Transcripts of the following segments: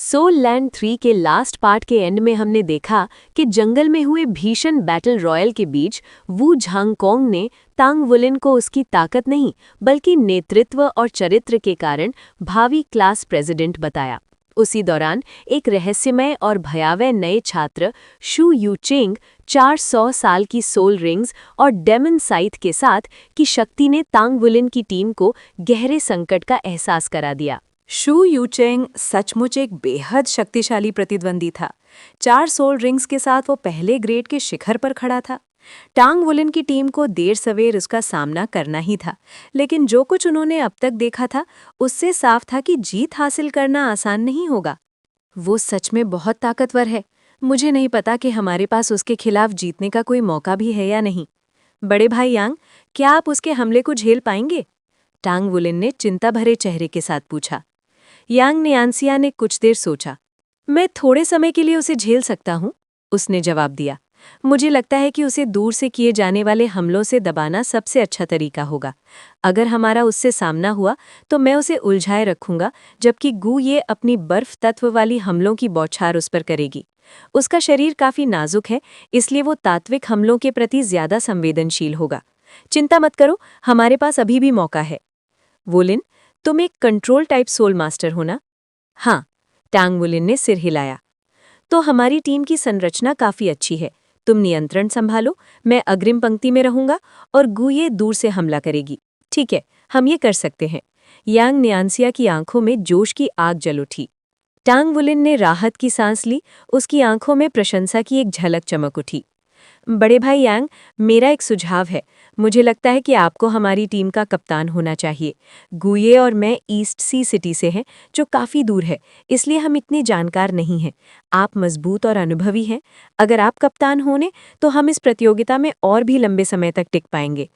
Soul land 3 के last part के and में हमने देखा कि जंगल में हुए भीषण बैटल रॉयल के बीच वू झांगकोंग ने तांग वुलिन को उसकी ताकत नहीं बल्कि नेतृत्व और चरित्र के कारण भावी क्लास प्रेसिडेंट बताया। उसी दौरान एक रहस्यमय और भयावह नए छात्र शू यूचिंग 400 साल की सोल रिंग्स और डेमन साइथ के साथ की शक्ति ने तांग वुलिन की टीम को गहरे संकट का एहसास करा दिया। शू यूचेंग सचमुच एक बेहद शक्तिशाली प्रतिद्वंदी था। 4 सोल रिंग्स के साथ वो पहले ग्रेड के शिखर पर खड़ा था। टांग वुलिन की टीम को देर सवेर उसका सामना करना ही था, लेकिन जो कुछ उन्होंने अब तक देखा था उससे साफ था कि जीत हासिल करना आसान नहीं होगा। वो सच में बहुत ताकतवर है। मुझे नहीं पता कि हमारे पास उसके खिलाफ जीतने का कोई मौका भी है या नहीं। बड़े भाई यांग, क्या आप उसके हमले को झेल पाएंगे? टांग वुलिन ने चिंता भरे चेहरे के साथ पूछा। यांग नियांसिया ने कुछ देर सोचा। मैं थोड़े समय के लिए उसे झेल सकता हूँ, उसने जवाब दिया। मुझे लगता है कि उसे दूर से किए जाने वाले हमलों से दबाना सबसे अच्छा तरीका होगा। अगर हमारा उससे सामना हुआ तो मैं उसे उलझाए रखूंगा, जबकि गू ये अपनी बर्फ तत्व वाली हमलों की बौछार उस पर करेगी। उसका शरीर काफी नाजुक है, इसलिए वो तात्विक हमलों के प्रति ज्यादा संवेदनशील होगा। चिंता मत करो, हमारे पास अभी भी मौका है। वुलिन, तुम एक कंट्रोल टाइप सोल मास्टर हो ना? हाँ, टांग वुलिन ने सिर हिलाया। तो हमारी टीम की संरचना काफी अच्छी है। तुम नियंत्रण संभालो, मैं अग्रिम पंक्ति में रहूंगा और गुये दूर से हमला करेगी। ठीक है, हम ये कर सकते हैं। यांग नियांसिया की आंखों में जोश की आग जल उठी। टांग वुलिन ने राहत की सांस ली, उसकी आंखों में प्रशंसा की एक झलक चमक उठी। बड़े भाई यांग, मेरा एक सुझाव है। मुझे लगता है कि आपको हमारी टीम का कप्तान होना चाहिए। गुये और मैं ईस्ट सी सिटी से हैं, जो काफ़ी दूर है, इसलिए हम इतने जानकार नहीं हैं। आप मजबूत और अनुभवी हैं। अगर आप कप्तान होने तो हम इस प्रतियोगिता में और भी लंबे समय तक टिक पाएंगे।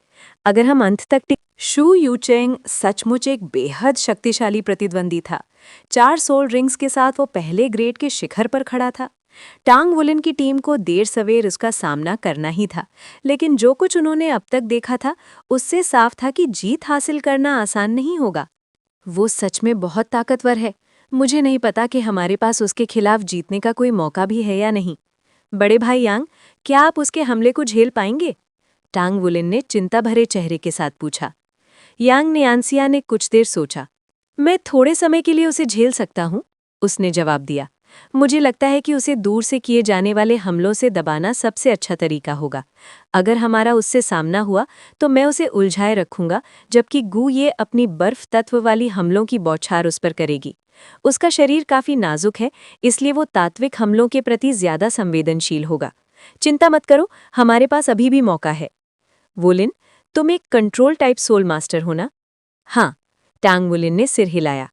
अगर हम अंत तक टिक। शू यूचेंग सचमुच एक बेहद शक्तिशाली प्रतिद्वंदी था। 4 सोल रिंग्स के साथ वो पहले ग्रेड के शिखर पर खड़ा था। टांग वुलिन की टीम को देर सवेर उसका सामना करना ही था, लेकिन जो कुछ उन्होंने अब तक देखा था उससे साफ था कि जीत हासिल करना आसान नहीं होगा। वो सच में बहुत ताकतवर है। मुझे नहीं पता कि हमारे पास उसके खिलाफ जीतने का कोई मौका भी है या नहीं। बड़े भाई यांग, क्या आप उसके हमले को झेल पाएंगे? टांग वुलिन ने चिंता भरे चेहरे के साथ पूछा। यांग नियांसिया ने कुछ देर सोचा। मैं थोड़े समय के लिए उसे झेल सकता हूँ, उसने जवाब दिया। मुझे लगता है कि उसे दूर से किए जाने वाले हमलों से दबाना सबसे अच्छा तरीका होगा। अगर हमारा उससे सामना हुआ तो मैं उसे उलझाए रखूंगा, जबकि गू ये अपनी बर्फ तत्व वाली हमलों की बौछार उस पर करेगी। उसका शरीर काफी नाजुक है, इसलिए वो तात्विक हमलों के प्रति ज्यादा संवेदनशील होगा। चिंता मत करो, हमारे पास अभी भी मौका है। वुलिन, तुम एक कंट्रोल टाइप सोल मास्टर हो ना? हाँ, टांग वुलिन ने सिर हिलाया।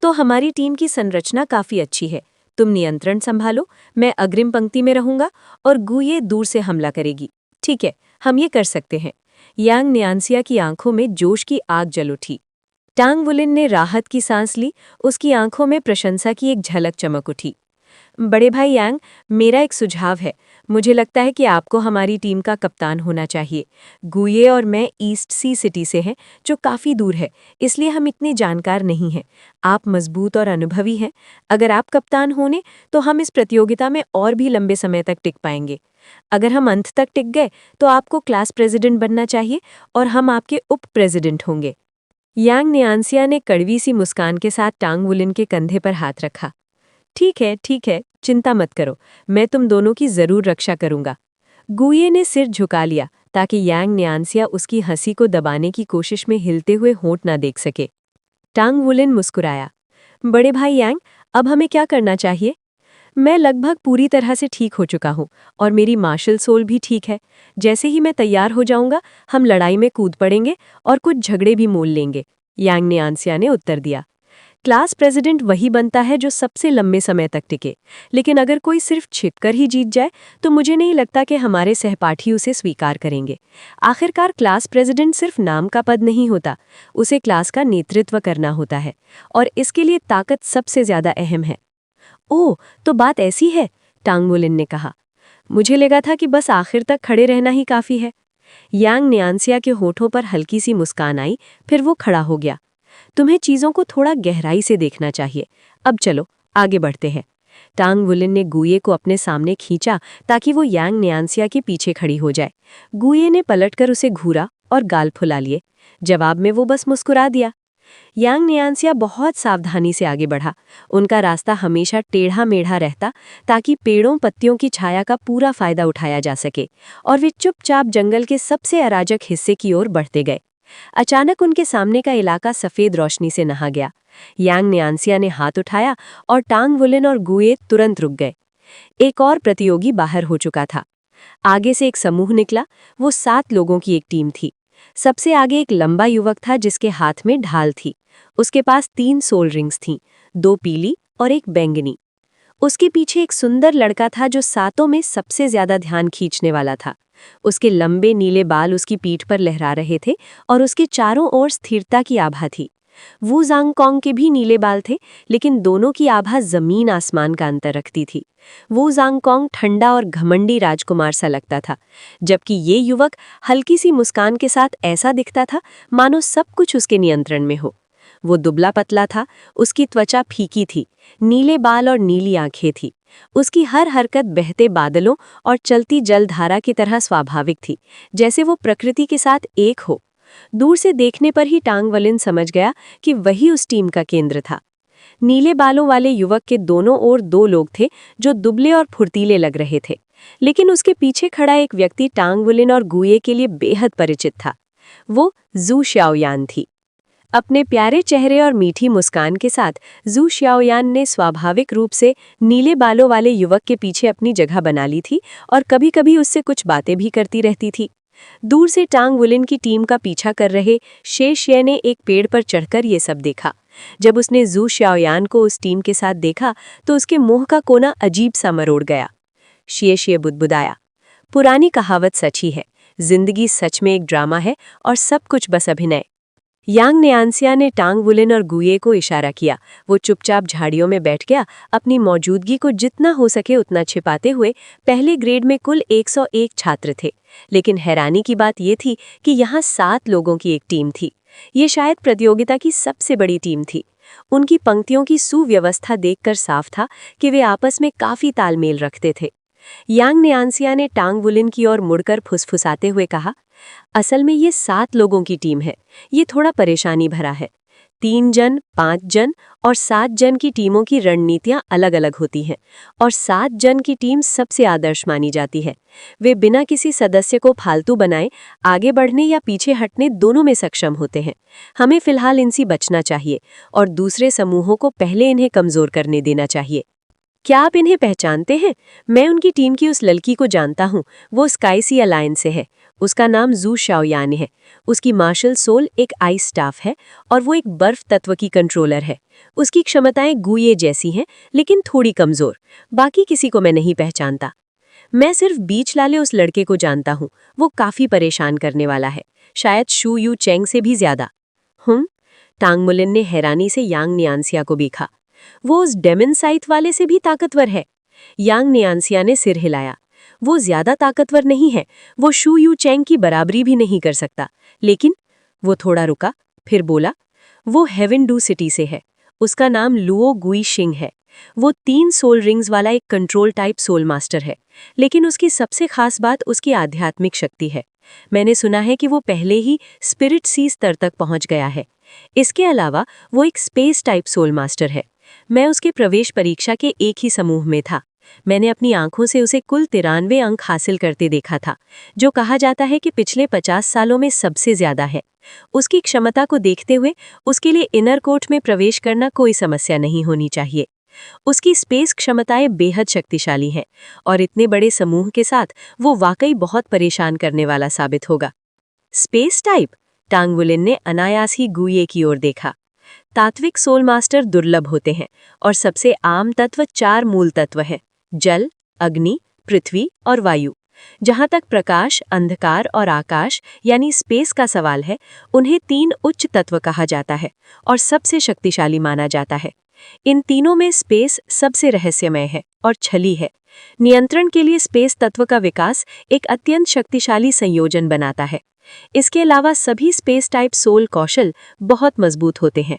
तो हमारी टीम की संरचना काफी अच्छी है। तुम नियंत्रण संभालो, मैं अग्रिम पंक्ति में रहूंगा और गुये दूर से हमला करेगी। ठीक है, हम ये कर सकते हैं। यांग नियांसिया की आंखों में जोश की आग जल उठी। टांग वुलिन ने राहत की सांस ली, उसकी आंखों में प्रशंसा की एक झलक चमक उठी। बड़े भाई यांग, मेरा एक सुझाव है। मुझे लगता है कि आपको हमारी टीम का कप्तान होना चाहिए। गुये और मैं ईस्ट सी सिटी से हैं, जो काफ़ी दूर है, इसलिए हम इतने जानकार नहीं हैं। आप मजबूत और अनुभवी हैं। अगर आप कप्तान होने तो हम इस प्रतियोगिता में और भी लंबे समय तक टिक पाएंगे। अगर हम अंत तक टिक गए तो आपको क्लास प्रेसिडेंट बनना चाहिए और हम आपके उप प्रेसिडेंट होंगे। यांग नियांसिया ने कड़वी सी मुस्कान के साथ टांग वुलिन के कंधे पर हाथ रखा। ठीक है, चिंता मत करो, मैं तुम दोनों की जरूर रक्षा करूंगा। गुये ने सिर झुका लिया ताकि यांग नियांसिया उसकी हंसी को दबाने की कोशिश में हिलते हुए होंठ ना देख सके। टांग वुलिन मुस्कुराया। बड़े भाई यांग, अब हमें क्या करना चाहिए? मैं लगभग पूरी तरह से ठीक हो चुका हूँ और मेरी मार्शल सोल भी ठीक है। जैसे ही मैं तैयार हो जाऊंगा, हम लड़ाई में कूद पड़ेंगे और कुछ झगड़े भी मोल लेंगे, यांग नियांसिया ने उत्तर दिया। क्लास प्रेसिडेंट वही बनता है जो सबसे लंबे समय तक टिके, लेकिन अगर कोई सिर्फ छिपकर ही जीत जाए तो मुझे नहीं लगता कि हमारे सहपाठी उसे स्वीकार करेंगे। आखिरकार क्लास प्रेसिडेंट सिर्फ नाम का पद नहीं होता, उसे क्लास का नेतृत्व करना होता है और इसके लिए ताकत सबसे ज्यादा अहम है। ओह, तो बात ऐसी है, टांग वुलिन ने कहा। मुझे लगा था कि बस आखिर तक खड़े रहना ही काफी है। यांग नियांसिया के होठों पर हल्की सी मुस्कान आई, फिर वो खड़ा हो गया। तुम्हें चीजों को थोड़ा गहराई से देखना चाहिए। अब चलो, आगे बढ़ते हैं। टांग वुलिन ने गुये को अपने सामने खींचा ताकि वो यांग न्यानसिया के पीछे खड़ी हो जाए। गुये ने पलटकर उसे घूरा और गाल फुला लिए। जवाब में वो बस मुस्कुरा दिया। यांग न्यानसिया बहुत सावधानी से आगे बढ़ा। उनका रास्ता हमेशा टेढ़ा मेढ़ा रहता ताकि पेड़ों पत्तियों की छाया का पूरा फायदा उठाया जा सके, और वे चुपचाप जंगल के सबसे अराजक हिस्से की ओर बढ़ते गए। अचानक उनके सामने का इलाका सफेद रोशनी से नहा गया। यांग न्यानसिया ने हाथ उठाया और टांग वुलिन और गुये तुरंत रुक गए। एक और प्रतियोगी बाहर हो चुका था। आगे से एक समूह निकला। वो 7 लोगों की एक टीम थी। सबसे आगे एक लंबा युवक था जिसके हाथ में ढाल थी। उसके पास 3 सोल रिंग्स थीं, 2 पीली और एक बैंगनी। उसके पीछे एक सुंदर लड़का था जो 7 में सबसे ज्यादा ध्यान खींचने वाला था। उसके लंबे नीले बाल उसकी पीठ पर लहरा रहे थे और उसके चारों ओर स्थिरता की आभा थी। वू ज़ांगकोंग के भी नीले बाल थे, लेकिन दोनों की आभा जमीन आसमान का अंतर रखती थी। वू ज़ांगकोंग ठंडा और घमंडी राजकुमार सा लगता था, जबकि ये युवक हल्की सी मुस्कान के साथ ऐसा दिखता था मानो सब कुछ उसके नियंत्रण में हो। वो दुबला पतला था, उसकी त्वचा फीकी थी, नीले बाल और नीली आंखें थी। उसकी हर हरकत बहते बादलों और चलती जलधारा की तरह स्वाभाविक थी, जैसे वो प्रकृति के साथ एक हो। दूर से देखने पर ही टांग वुलिन समझ गया कि वही उस टीम का केंद्र था। नीले बालों वाले युवक के दोनों ओर 2 लोग थे जो दुबले और फुर्तीले लग रहे थे, लेकिन उसके पीछे खड़ा एक व्यक्ति टांग वुलिन और गुये के लिए बेहद परिचित था। वो जू शाओयान थी। अपने प्यारे चेहरे और मीठी मुस्कान के साथ जू शाओयान ने स्वाभाविक रूप से नीले बालों वाले युवक के पीछे अपनी जगह बना ली थी और कभी-कभी उससे कुछ बातें भी करती रहती थी। दूर से टांग वुलिन की टीम का पीछा कर रहे शेशिये ने एक पेड़ पर चढ़कर ये सब देखा। जब उसने जू शाओयान को उस टीम के साथ देखा तो उसके मुंह का कोना अजीब सा मरोड़ गया। शेशिये बुदबुदाया, पुरानी कहावत सच ही है, जिंदगी सच में एक ड्रामा है और सब कुछ बस अभिनय। यांग न्यानसिया ने टांग वुलिन और गुये को इशारा किया। वो चुपचाप झाड़ियों में बैठ गया, अपनी मौजूदगी को जितना हो सके उतना छिपाते हुए। पहले ग्रेड में कुल 101 छात्र थे, लेकिन हैरानी की बात ये थी कि यहाँ 7 लोगों की एक टीम थी। ये शायद प्रतियोगिता की सबसे बड़ी टीम थी। उनकी पंक्तियों की सुव्यवस्था देखकर साफ था कि वे आपस में काफी तालमेल रखते थे। यांग न्यानसिया ने टांग वुलिन की ओर मुड़कर फुसफुसाते हुए कहा, असल में ये 7 लोगों की टीम है। ये थोड़ा परेशानी भरा है। 3 जन, 5 जन और 7 जन की टीमों की रणनीतियां अलग अलग होती हैं, और 7 जन की टीम सबसे आदर्श मानी जाती है। वे बिना किसी सदस्य को फालतू बनाए आगे बढ़ने या पीछे हटने दोनों में सक्षम होते हैं। हमें फिलहाल इनसे बचना चाहिए और दूसरे समूहों को पहले इन्हें कमजोर करने देना चाहिए। क्या आप इन्हें पहचानते हैं? मैं उनकी टीम की उस लड़की को जानता हूँ। वो स्काई सी अलायंस से है। उसका नाम जू शाओयान है। उसकी मार्शल सोल एक आइस स्टाफ है और वो एक बर्फ तत्व की कंट्रोलर है। उसकी क्षमताएं गुये जैसी हैं, लेकिन थोड़ी कमजोर। बाकी किसी को मैं नहीं पहचानता। मैं सिर्फ बीच लाले उस लड़के को जानता हूँ। वो काफी परेशान करने वाला है, शायद शू यू चेंग से भी ज्यादा। टांग वुलिन ने हैरानी से यांग न्यानसिया को देखा। वो उस डेमन साइथ वाले से भी ताकतवर है। यांग न्यानसिया ने सिर हिलाया। वो ज्यादा ताकतवर नहीं है, वो शू यू चेंग की बराबरी भी नहीं कर सकता, लेकिन वो थोड़ा रुका, फिर बोला, वो हेवन डू सिटी से है। उसका नाम लुओ गुई शिंग है। वो 3 सोल रिंग्स वाला एक कंट्रोल टाइप सोल मास्टर है, लेकिन उसकी सबसे खास बात उसकी आध्यात्मिक शक्ति है। मैंने सुना है कि वो पहले ही स्पिरिट सी स्तर तक पहुंच गया है। इसके अलावा वो एक स्पेस टाइप सोल मास्टर है। मैं उसके प्रवेश परीक्षा के एक ही समूह में था। मैंने अपनी आंखों से उसे कुल 93 अंक हासिल करते देखा था, जो कहा जाता है कि पिछले 50 सालों में सबसे ज्यादा है। उसकी क्षमता को देखते हुए उसके लिए इनर कोर्ट में प्रवेश करना कोई समस्या नहीं होनी चाहिए। उसकी स्पेस क्षमताएं बेहद शक्तिशाली हैं और इतने बड़े समूह के साथ वो वाकई बहुत परेशान करने वाला साबित होगा। Space type? टांग वुलिन ने अनायास ही गुये की ओर देखा। तात्विक सोल मास्टर दुर्लभ होते हैं और सबसे आम तत्व 4 मूल तत्व हैं: जल, अग्नि, पृथ्वी और वायु। जहां तक प्रकाश, अंधकार और आकाश यानी स्पेस का सवाल है, उन्हें 3 उच्च तत्व कहा जाता है और सबसे शक्तिशाली माना जाता है। इन तीनों में स्पेस सबसे रहस्यमय है और छली है। नियंत्रण के लिए स्पेस तत्व का विकास एक अत्यंत शक्तिशाली संयोजन बनाता है। इसके अलावा सभी स्पेस टाइप सोल कौशल बहुत मजबूत होते हैं।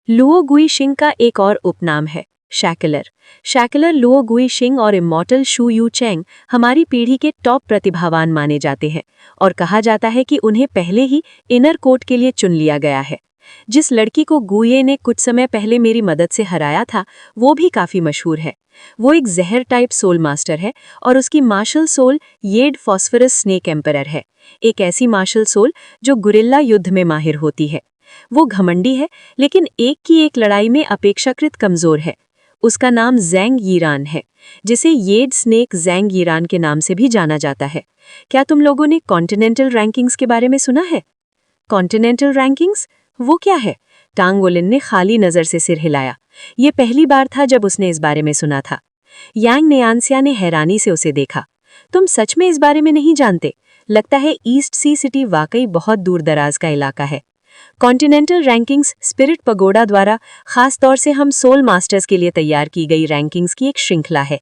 लुओ गुई शिंग का एक और उपनाम है शैकलर लुओ गुइशिंग और इमॉर्टल शू यू चेंग हमारी पीढ़ी के टॉप प्रतिभावान माने जाते हैं और कहा जाता है कि उन्हें पहले ही इनर कोर्ट के लिए चुन लिया गया है। जिस लड़की को गुये ने कुछ समय पहले मेरी मदद से हराया था वो भी काफी मशहूर है। वो एक जहर टाइप सोल मास्टर है और उसकी martial soul jade phosphorus snake emperor है, एक ऐसी मार्शल सोल जो गुरिल्ला युद्ध में माहिर होती है। वो घमंडी है लेकिन एक की एक लड़ाई में अपेक्षाकृत कमजोर है। उसका नाम ज़ैंग यीरान है, जिसे येड स्नेक ज़ैंग यीरान के नाम से भी जाना जाता है। क्या तुम लोगों ने कॉन्टिनेंटल रैंकिंग्स के बारे में सुना है? कॉन्टिनेंटल रैंकिंग्स वो क्या है? टांग वुलिन ने खाली नजर से सिर हिलाया। ये पहली बार था जब उसने इस बारे में सुना था। यांग नेआंसिया ने हैरानी से उसे देखा। तुम सच में इस बारे में नहीं जानते? लगता है ईस्ट सी सिटी वाकई बहुत दूर दराज का इलाका है। कॉन्टिनेंटल रैंकिंग्स स्पिरिट पगोडा द्वारा खास तौर से हम सोल मास्टर्स के लिए तैयार की गई रैंकिंग्स की एक श्रृंखला है।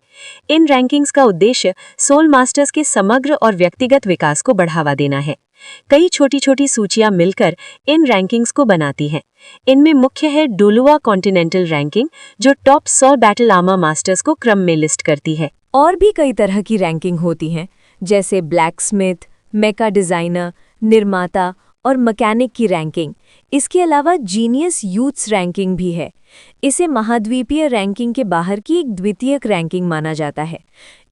इन रैंकिंग्स का उद्देश्य सोल मास्टर्स के समग्र और व्यक्तिगत विकास को बढ़ावा देना है। कई छोटी छोटी सूचियां मिलकर इन रैंकिंग्स को बनाती हैं। इनमें मुख्य है डुलुआ कॉन्टिनेंटल रैंकिंग, जो टॉप 100 बैटल आर्मर मास्टर्स को क्रम में लिस्ट करती है। और भी कई तरह की रैंकिंग होती हैं, जैसे ब्लैकस्मिथ, मेका डिज़ाइनर, निर्माता और मैकेनिक की रैंकिंग। इसके अलावा जीनियस यूथ्स रैंकिंग भी है। इसे महाद्वीपीय रैंकिंग के बाहर की एक द्वितीयक रैंकिंग माना जाता है।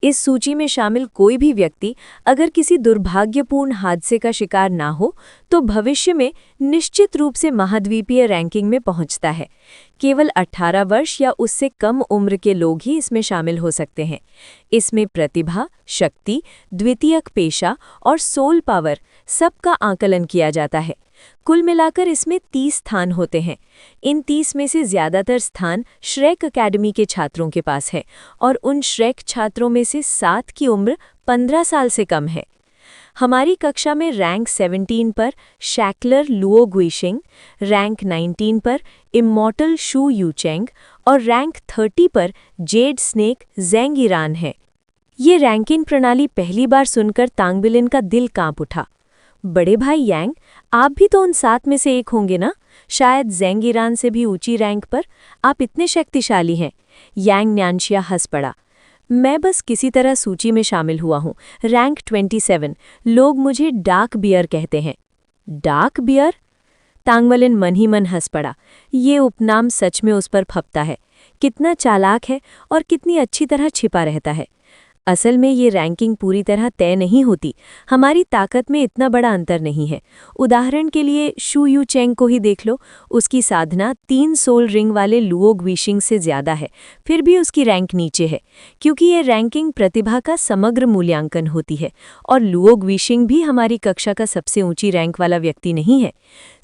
इस सूची में शामिल कोई भी व्यक्ति अगर किसी दुर्भाग्यपूर्ण हादसे का शिकार ना हो तो भविष्य में निश्चित रूप से महाद्वीपीय रैंकिंग में पहुंचता है। केवल 18 वर्ष या उससे कम उम्र के लोग ही इसमें शामिल हो सकते हैं। इसमें प्रतिभा, शक्ति, द्वितीयक पेशा और सोल पावर सबका आकलन किया जाता है। कुल मिलाकर इसमें 30 स्थान होते हैं। इन 30 में से ज़्यादातर स्थान श्रेक अकेडमी के छात्रों के पास है और उन श्रेक छात्रों में से 7 की उम्र 15 साल से कम है। हमारी कक्षा में रैंक 17 पर शैकलर लुओ गुइशिंग, रैंक 19 पर इमॉर्टल शू यूचेंग और रैंक 30 पर जेड स्नेक ज़ैंग यीरान है। ये रैंकिंग प्रणाली पहली बार सुनकर तांग विलिन का दिल कांप उठा। बड़े भाई यांग, आप भी तो उन 7 में से एक होंगे ना? शायद ज़ैंग यीरान से भी ऊंची रैंक पर। आप इतने शक्तिशाली हैं। यांग न्यानशिया हंस पड़ा। मैं बस किसी तरह सूची में शामिल हुआ हूँ। रैंक 27। लोग मुझे डार्क बियर कहते हैं। Dark beer? तांग विलिन मन ही मन हंस पड़ा। ये उपनाम सच में उस पर फपता है। कितना चालाक है और कितनी अच्छी तरह छिपा रहता है। असल में ये रैंकिंग पूरी तरह तय नहीं होती। हमारी ताकत में इतना बड़ा अंतर नहीं है। उदाहरण के लिए शू यू चेंग को ही देख लो। उसकी साधना 3 सोल रिंग वाले लुओ गुइशिंग से ज़्यादा है, फिर भी उसकी रैंक नीचे है, क्योंकि ये रैंकिंग प्रतिभा का समग्र मूल्यांकन होती है और लुओ गुइशिंग भी हमारी कक्षा का सबसे ऊंची रैंक वाला व्यक्ति नहीं है।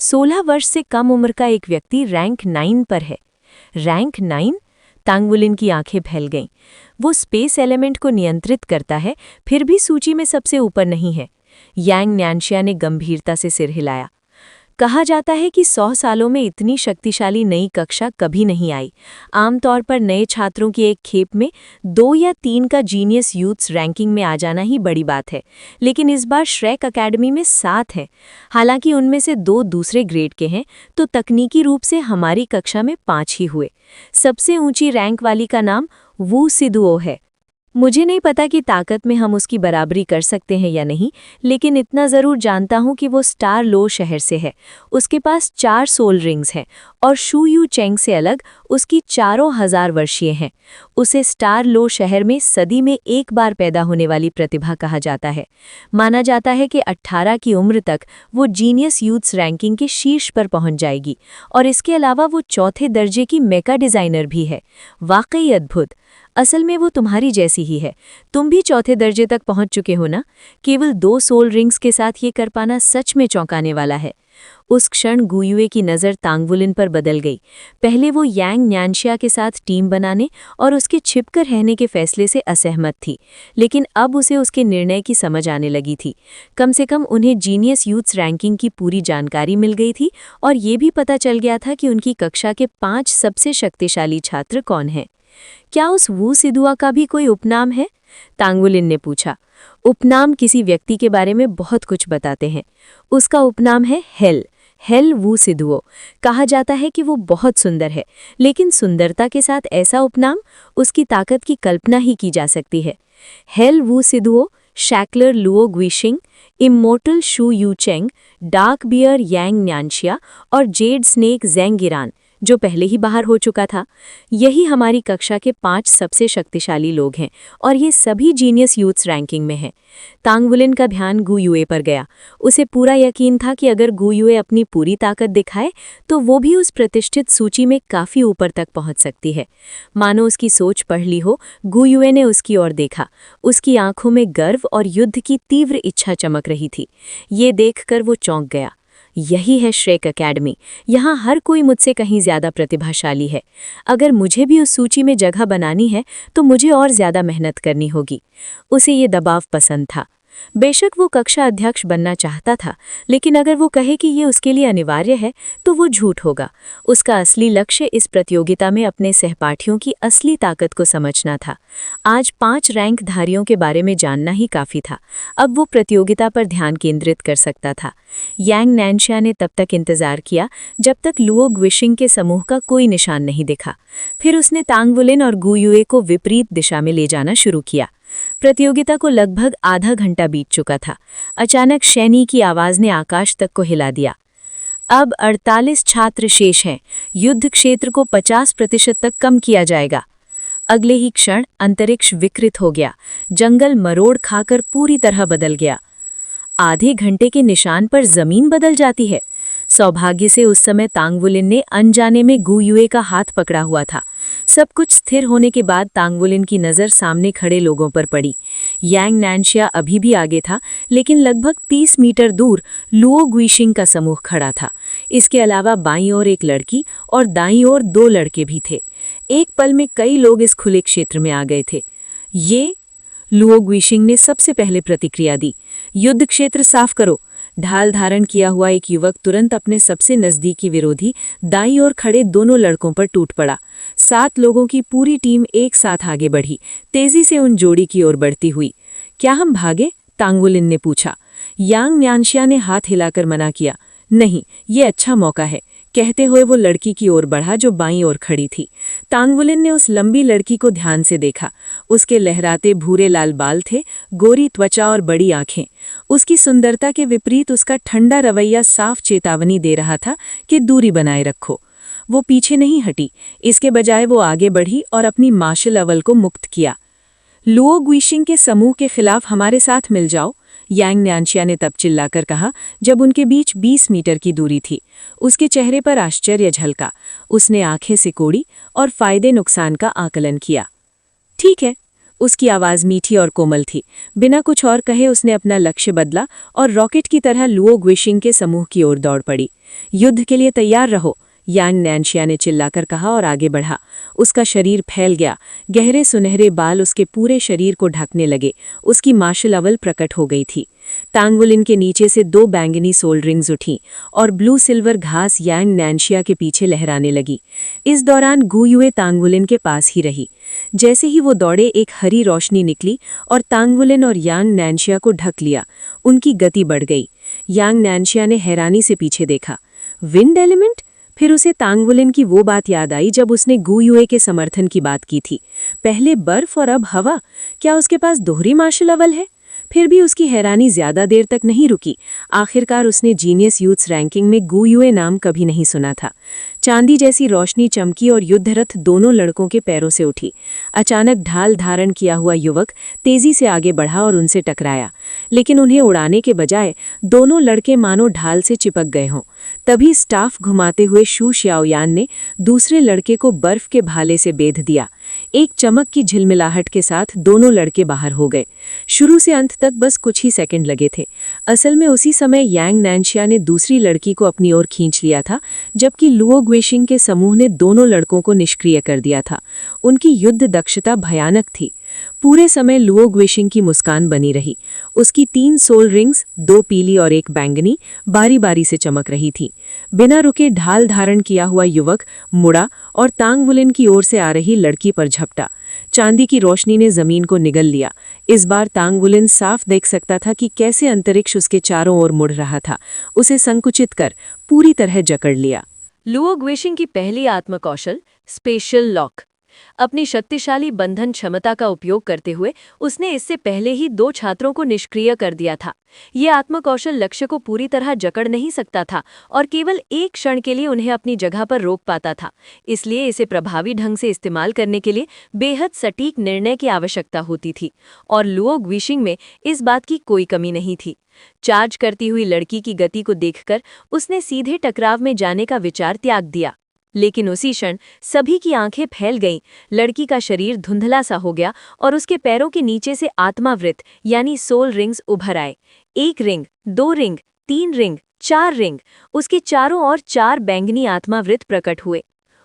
16 वर्ष से कम उम्र का एक व्यक्ति रैंक 9 पर है। रैंक 9? तांग विलिन की आंखें फैल गईं। वो स्पेस एलिमेंट को नियंत्रित करता है, फिर भी सूची में सबसे ऊपर नहीं है। यांग न्यानशिया ने गंभीरता से सिर हिलाया। कहा जाता है कि 100 सालों में इतनी शक्तिशाली नई कक्षा कभी नहीं आई। आमतौर पर नए छात्रों की एक खेप में 2 या 3 का जीनियस यूथ्स रैंकिंग में आ जाना ही बड़ी बात है, लेकिन इस बार श्रेक अकेडमी में 7 हैं। हालांकि उनमें से 2 दूसरे ग्रेड के हैं, तो तकनीकी रूप से हमारी कक्षा में 5 ही हुए। सबसे ऊंची रैंक वाली का नाम वू सिदुओ है। मुझे नहीं पता कि ताकत में हम उसकी बराबरी कर सकते हैं या नहीं, लेकिन इतना ज़रूर जानता हूं कि वो स्टार लो शहर से है। उसके पास 4 सोल रिंग्स हैं और शू यू चेंग से अलग उसकी 4,000 वर्षीय हैं। उसे स्टार लो शहर में सदी में एक बार पैदा होने वाली प्रतिभा कहा जाता है। माना जाता है कि 18 की उम्र तक वो जीनियस यूथ्स रैंकिंग के शीर्ष पर पहुंच जाएगी और इसके अलावा वो 4थे दर्जे की मेका डिज़ाइनर भी है। वाकई अद्भुत। असल में वो तुम्हारी जैसी ही है। तुम भी 4थे दर्जे तक पहुंच चुके हो ना? केवल 2 सोल रिंग्स के साथ ये कर पाना सच में चौंकाने वाला है। उस क्षण गुयुए की नज़र तांग विलिन पर बदल गई। पहले वो यांग न्यानशिया के साथ टीम बनाने और उसके छिपकर रहने के फैसले से असहमत थी, लेकिन अब उसे उसके निर्णय की समझ आने लगी थी। कम से कम उन्हें जीनियस यूथ्स रैंकिंग की पूरी जानकारी मिल गई थी और ये भी पता चल गया था कि उनकी कक्षा के 5 सबसे शक्तिशाली छात्र कौन हैं। क्या उस वू सिदुआ का भी कोई उपनाम है? तांग विलिन ने पूछा। उपनाम किसी व्यक्ति के बारे में बहुत कुछ बताते हैं। उसका उपनाम है हेल, हेल वू सिधुओ। कहा जाता है कि वो बहुत सुंदर है, लेकिन सुंदरता के साथ ऐसा उपनाम, उसकी ताकत की कल्पना ही की जा सकती है। हेल वू सिधुओ, शैकलर लुओ ग्विशिंग, इमोर्टल शू यू चेंग, डार्क बियर यांग न्यानशिया और जेड स्नेक जेंग गिरान, जो पहले ही बाहर हो चुका था। यही हमारी कक्षा के 5 सबसे शक्तिशाली लोग हैं और ये सभी जीनियस यूथ्स रैंकिंग में हैं। तांग वुलिन का ध्यान गु युए पर गया। उसे पूरा यकीन था कि अगर गु युए अपनी पूरी ताकत दिखाए तो वो भी उस प्रतिष्ठित सूची में काफी ऊपर तक पहुंच सकती है। मानो उसकी सोच पढ़ ली हो, गु युए ने उसकी ओर देखा। उसकी आंखों में गर्व और युद्ध की तीव्र इच्छा चमक रही थी। ये देखकर वो चौंक गया। यही है श्रेक एकेडमी। यहाँ हर कोई मुझसे कहीं ज्यादा प्रतिभाशाली है। अगर मुझे भी उस सूची में जगह बनानी है तो मुझे और ज्यादा मेहनत करनी होगी। उसे ये दबाव पसंद था। बेशक वो कक्षा अध्यक्ष बनना चाहता था, लेकिन अगर वो कहे कि ये उसके लिए अनिवार्य है तो वो झूठ होगा। उसका असली लक्ष्य इस प्रतियोगिता में अपने सहपाठियों की असली ताकत को समझना था। आज 5 रैंकधारियों के बारे में जानना ही काफी था। अब वो प्रतियोगिता पर ध्यान केंद्रित कर सकता था। यांग नैनशिया ने तब तक इंतजार किया जब तक लुओ ग्विशिंग के समूह का कोई निशान नहीं दिखा। फिर उसने तांग वुलिन और गु युए को विपरीत दिशा में ले जाना शुरू किया। प्रतियोगिता को लगभग आधा घंटा बीत चुका था। अचानक शैनी की आवाज ने आकाश तक को हिला दिया। अब 48 छात्र शेष हैं। युद्ध क्षेत्र को 50% तक कम किया जाएगा। अगले ही क्षण अंतरिक्ष विकृत हो गया। जंगल मरोड़ खाकर पूरी तरह बदल गया। आधे घंटे के निशान पर जमीन बदल जाती है। सौभाग्य से उस समय तांग वुलिन ने अनजाने में गु युए का हाथ पकड़ा हुआ था। सब कुछ स्थिर होने के बाद तांग वुलिन की नज़र सामने खड़े लोगों पर पड़ी। यांग नैनशिया अभी भी आगे था, लेकिन लगभग 30 मीटर दूर लुओ ग्विशिंग का समूह खड़ा था। इसके अलावा बाईं ओर एक लड़की और दाईं ओर 2 लड़के भी थे। एक पल में कई लोग इस खुले क्षेत्र में आ गए थे। ये लुओ ग्विशिंग ने सबसे पहले प्रतिक्रिया दी। युद्ध क्षेत्र साफ करो। ढाल धारण किया हुआ एक युवक तुरंत अपने सबसे नजदीकी विरोधी दाईं ओर खड़े दोनों लड़कों पर टूट पड़ा। 7 लोगों की पूरी टीम एक साथ आगे बढ़ी, तेजी से उन जोड़ी की ओर बढ़ती हुई। क्या हम भागे? तांग वुलिन ने पूछा। यांग न्यानशिया ने हाथ हिलाकर मना किया। नहीं, ये अच्छा मौका है। कहते हुए वो लड़की की ओर बढ़ा जो बाईं ओर खड़ी थी। तांग वुलिन ने उस लंबी लड़की को ध्यान से देखा। उसके लहराते भूरे लाल बाल थे, गोरी त्वचा और बड़ी आंखें। उसकी सुंदरता के विपरीत उसका ठंडा रवैया साफ चेतावनी दे रहा था कि दूरी बनाए रखो। वो पीछे नहीं हटी, इसके बजाय वो आगे बढ़ी और अपनी मार्शल अवल को मुक्त किया। लुओ ग्विशिंग के समूह के खिलाफ हमारे साथ मिल जाओ, यांग नैनशिया ने तब चिल्लाकर कहा जब उनके बीच 20 मीटर की दूरी थी। उसके चेहरे पर आश्चर्य झलका। उसने आंखें सिकोड़ी और फायदे नुकसान का आकलन किया। ठीक है। उसकी आवाज मीठी और कोमल थी। बिना कुछ और कहे उसने अपना लक्ष्य बदला और रॉकेट की तरह लुओ ग्विशिंग के समूह की ओर दौड़ पड़ी। युद्ध के लिए तैयार रहो, यांग नैनशिया ने चिल्लाकर कहा और आगे बढ़ा। उसका शरीर फैल गया। गहरे सुनहरे बाल उसके पूरे शरीर को ढकने लगे। उसकी मार्शल अवल प्रकट हो गई थी। तांग वुलिन के नीचे से 2 बैंगनी सोल रिंग्स उठीं और ब्लू सिल्वर घास यांग नैनशिया के पीछे लहराने लगी। इस दौरान गु युए तांग वुलिन के पास ही रही। जैसे ही वो दौड़े, एक हरी रोशनी निकली और तांग वुलिन और यांग नैनशिया को ढक लिया। उनकी गति बढ़ गई। यांग नैनशिया ने हैरानी से पीछे देखा। Wind element? फिर उसे तांग वुलिन की वो बात याद आई जब उसने गु युए के समर्थन की बात की थी। पहले बर्फ और अब हवा। क्या उसके पास दोहरी मार्शल अवल है? फिर भी उसकी हैरानी ज्यादा देर तक नहीं रुकी। आखिरकार उसने जीनियस यूथ्स रैंकिंग में गु युए नाम कभी नहीं सुना था। चांदी जैसी रोशनी चमकी और युद्धरथ दोनों लड़कों के पैरों से उठी। अचानक ढाल धारण किया हुआ युवक तेजी से आगे बढ़ा और उनसे टकराया, लेकिन उन्हें उड़ाने के बजाय दोनों लड़के मानो ढाल से चिपक गए हों। तभी स्टाफ घुमाते हुए शू श्याओयान ने दूसरे लड़के को बर्फ के भाले से बेध दिया। एक चमक की झिलमिलाहट के साथ दोनों लड़के बाहर हो गए। शुरू से अंत तक बस कुछ ही सेकंड लगे थे। असल में उसी समय यांग नैनशिया ने दूसरी लड़की को अपनी ओर खींच लिया था, जबकि लुओ ग्विशिंग के समूह ने दोनों लड़कों को निष्क्रिय कर दिया था। उनकी युद्ध दक्षता भयानक थी। पूरे समय लुओ ग्विशिंग की मुस्कान बनी रही। उसकी 3 सोल रिंग्स, 2 पीली और 1 बैंगनी, बारी बारी से चमक रही थी। बिना रुके ढाल धारण किया हुआ युवक मुड़ा और तांग वुलिन की ओर से आ रही लड़की पर झपटा। चांदी की रोशनी ने जमीन को निगल लिया। इस बार तांग वुलिन साफ देख सकता था कि कैसे अंतरिक्ष उसके चारों ओर मुड़ रहा था। उसे संकुचित कर पूरी तरह जकड़ लिया। लुओ ग्विशिंग की पहली आत्मकौशल स्पेशल लॉक। अपनी शक्तिशाली बंधन क्षमता का उपयोग करते हुए उसने इससे पहले ही 2 छात्रों को निष्क्रिय कर दिया था। ये आत्मकौशल लक्ष्य को पूरी तरह जकड़ नहीं सकता था और केवल एक क्षण के लिए उन्हें अपनी जगह पर रोक पाता था। इसलिए इसे प्रभावी ढंग से इस्तेमाल करने के लिए बेहद सटीक निर्णय की आवश्यकता होती थी और लुओ ग्विशिंग में इस बात की कोई कमी नहीं थी। चार्ज करती हुई लड़की की गति को देखकर उसने सीधे टकराव में जाने का विचार त्याग दिया। लेकिन उसी क्षण सभी की आंखें फैल गईं, लड़की का शरीर धुंधला सा हो गया और उसके पैरों के नीचे से आत्मावृत यानी सोल रिंग्स उभर आए। 1 रिंग, 2 रिंग, 3 रिंग, 4 रिंग, उसके चारों ओर 4 बैंगनी आत्मावृत प्रकट हुए।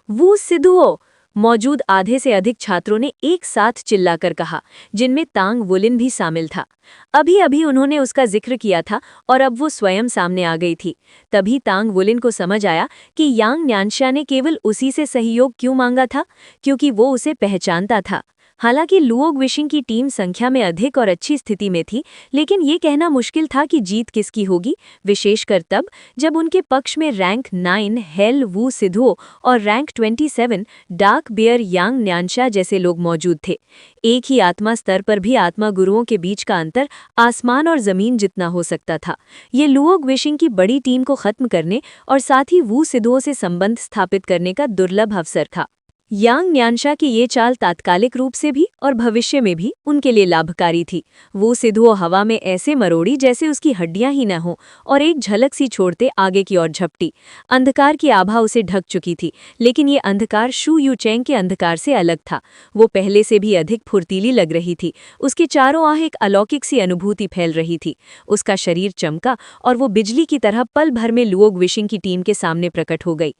वो सिद्धुओ! मौजूद आधे से अधिक छात्रों ने एक साथ चिल्लाकर कहा, जिनमें तांग वुलिन भी शामिल था। अभी अभी उन्होंने उसका जिक्र किया था और अब वो स्वयं सामने आ गई थी। तभी तांग वुलिन को समझ आया कि यांग न्यानशा ने केवल उसी से सहयोग क्यों मांगा था, क्योंकि वो उसे पहचानता था। हालांकि लुओ ग्विशिंग की टीम संख्या में अधिक और अच्छी स्थिति में थी, लेकिन ये कहना मुश्किल था कि जीत किसकी होगी, विशेषकर तब जब उनके पक्ष में रैंक 9 हेल वू सिद्धुओ और रैंक 27 डार्क बियर यांग न्यानशा जैसे लोग मौजूद थे। एक ही आत्मा स्तर पर भी आत्मा गुरुओं के बीच का अंतर आसमान और जमीन जितना हो सकता था। ये लुओ ग्विशिंग की बड़ी टीम को खत्म करने और साथ ही वू सिद्धुओं से संबंध स्थापित करने का दुर्लभ अवसर था। यांग न्यानशा की ये चाल तात्कालिक रूप से भी और भविष्य में भी उनके लिए लाभकारी थी। वो सिद्धुओं हवा में ऐसे मरोड़ी जैसे उसकी हड्डियां ही न हों और एक झलक सी छोड़ते आगे की ओर झपटी। अंधकार की आभा उसे ढक चुकी थी, लेकिन ये अंधकार शू यूचेंग के अंधकार से अलग था। वो पहले से भी अधिक फुर्तीली लग रही थी। उसके चारों ओर एक अलौकिक सी अनुभूति फैल रही थी। उसका शरीर चमका और वो बिजली की तरह पल भर में लुओ ग्विशिंग की टीम के सामने प्रकट हो गई।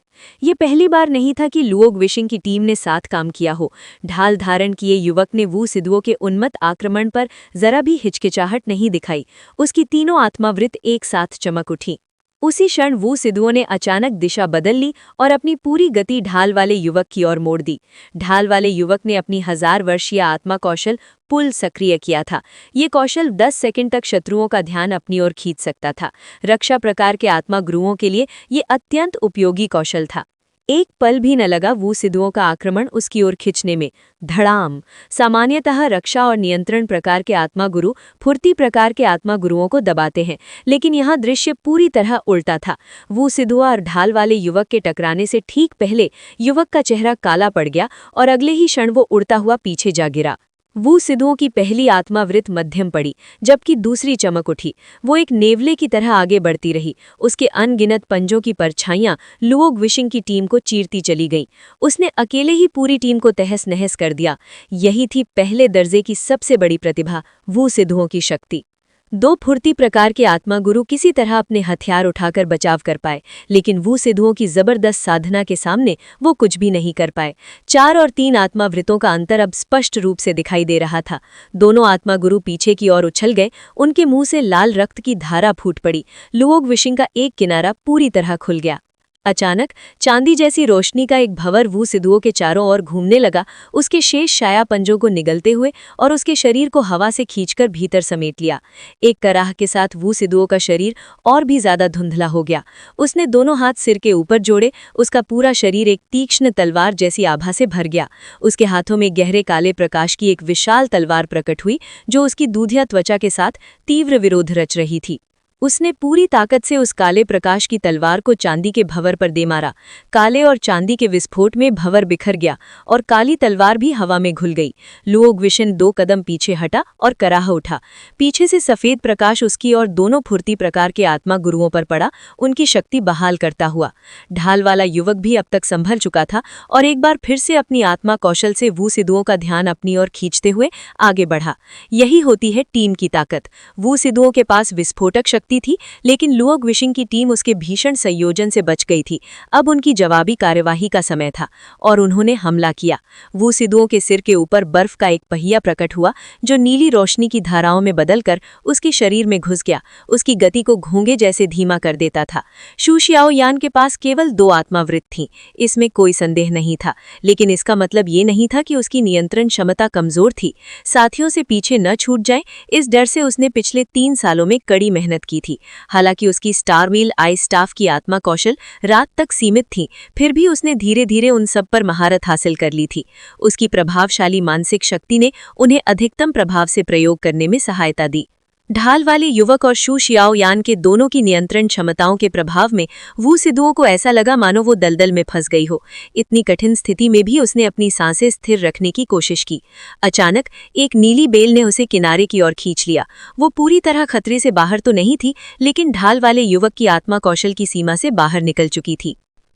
ये पहली बार नहीं था कि लुओ ग्विशिंग की टीम ने साथ काम किया हो। ढाल धारण किए युवक ने वू सिद्धुओं के उन्मत्त आक्रमण पर जरा भी हिचकिचाहट नहीं दिखाई। उसकी तीनों आत्मावृत एक साथ चमक उठी। उसी क्षण वू सिद्धुओं ने अचानक दिशा बदल ली और अपनी पूरी गति ढाल वाले युवक की ओर मोड़ दी। ढाल वाले युवक ने अपनी 1000 वर्षीय आत्मा कौशल पुल सक्रिय किया था। ये कौशल 10 सेकंड तक शत्रुओं का ध्यान अपनी ओर खींच सकता था। रक्षा प्रकार के आत्मा गुरुओं के लिए ये अत्यंत उपयोगी कौशल था। एक पल भी न लगा वू सिद्धुओं का आक्रमण उसकी ओर खींचने में। धड़ाम! सामान्यतः रक्षा और नियंत्रण प्रकार के आत्मा गुरु फुर्ती प्रकार के आत्मा गुरुओं को दबाते हैं, लेकिन यहाँ दृश्य पूरी तरह उल्टा था। वू सिद्धुआ और ढाल वाले युवक के टकराने से ठीक पहले युवक का चेहरा काला पड़ गया और अगले ही क्षण वो उड़ता हुआ पीछे जा गिरा। वू सिद्धुओं की पहली आत्मावृत मध्यम पड़ी, जबकि दूसरी चमक उठी। वो एक नेवले की तरह आगे बढ़ती रही। उसके अनगिनत पंजों की परछाइयां लुओ ग्विशिंग की टीम को चीरती चली गईं। उसने अकेले ही पूरी टीम को तहस नहस कर दिया। यही थी पहले दर्जे की सबसे बड़ी प्रतिभा, वू सिद्धुओं की शक्ति। 2 फुर्ती प्रकार के आत्मा गुरु किसी तरह अपने हथियार उठाकर बचाव कर पाए, लेकिन वू सिद्धुओं की जबरदस्त साधना के सामने वो कुछ भी नहीं कर पाए। 4 और 3 आत्मावृतों का अंतर अब स्पष्ट रूप से दिखाई दे रहा था। दोनों आत्मा गुरु पीछे की ओर उछल गए। उनके मुंह से लाल रक्त की धारा फूट पड़ी। लुओ ग्विशिंग का एक किनारा पूरी तरह खुल गया। अचानक चांदी जैसी रोशनी का एक भंवर वू सिद्धुओं के चारों ओर घूमने लगा, उसके शेष शाया पंजों को निगलते हुए और उसके शरीर को हवा से खींचकर भीतर समेट लिया। एक कराह के साथ वू सिद्धुओं का शरीर और भी ज्यादा धुंधला हो गया। उसने दोनों हाथ सिर के ऊपर जोड़े। उसका पूरा शरीर एक तीक्ष्ण तलवार जैसी आभा से भर गया। उसके हाथों में गहरे काले प्रकाश की एक विशाल तलवार प्रकट हुई, जो उसकी दूधिया त्वचा के साथ तीव्र विरोध रच रही थी। उसने पूरी ताकत से उस काले प्रकाश की तलवार को चांदी के भंवर पर दे मारा। काले और चांदी के विस्फोट में भंवर बिखर गया और काली तलवार भी हवा में घुल गई। लुओ ग्विशिंग 2 कदम पीछे हटा और कराह उठा। पीछे से सफेद प्रकाश उसकी और दोनों फुर्ती प्रकार के आत्मा गुरुओं पर पड़ा, उनकी शक्ति बहाल करता हुआ। ढाल वाला युवक भी अब तक संभल चुका था और एक बार फिर से अपनी आत्मा कौशल से वू सिद्धुओं का ध्यान अपनी ओर खींचते हुए आगे बढ़ा। यही होती है टीम की ताकत। वू सिद्धुओं के पास विस्फोटक शक्ति थी, लेकिन लुओ ग्विशिंग की टीम उसके भीषण संयोजन से बच गई थी। अब उनकी जवाबी कार्यवाही का समय था और उन्होंने हमला किया। वू सिद्धुओं के सिर के ऊपर बर्फ का एक पहिया प्रकट हुआ, जो नीली रोशनी की धाराओं में बदलकर उसके शरीर में घुस गया, उसकी गति को घोंगे जैसे धीमा कर देता था। शू शियाओ यान के पास केवल 2 आत्मावृत थीं, इसमें कोई संदेह नहीं था, लेकिन इसका मतलब ये नहीं था कि उसकी नियंत्रण क्षमता कमजोर थी। साथियों से पीछे न छूट जाए, इस डर से उसने पिछले 3 सालों में कड़ी मेहनत की थी। हालांकि उसकी स्टार व्हील आइस स्टाफ की आत्मा कौशल रात तक सीमित थी, फिर भी उसने धीरे धीरे उन सब पर महारत हासिल कर ली थी। उसकी प्रभावशाली मानसिक शक्ति ने उन्हें अधिकतम प्रभाव से प्रयोग करने में सहायता दी। ढाल वाले युवक और शू शियाओयान के दोनों की नियंत्रण क्षमताओं के प्रभाव में वू सिदुओं को ऐसा लगा मानो वो दलदल में फंस गई हो। इतनी कठिन स्थिति में भी उसने अपनी सांसें स्थिर रखने की कोशिश की। अचानक एक नीली बेल ने उसे किनारे की ओर खींच लिया। वो पूरी तरह खतरे से बाहर तो नहीं थी, लेकिन ढाल वाले युवक की आत्मा कौशल की सीमा से बाहर निकल चुकी थी।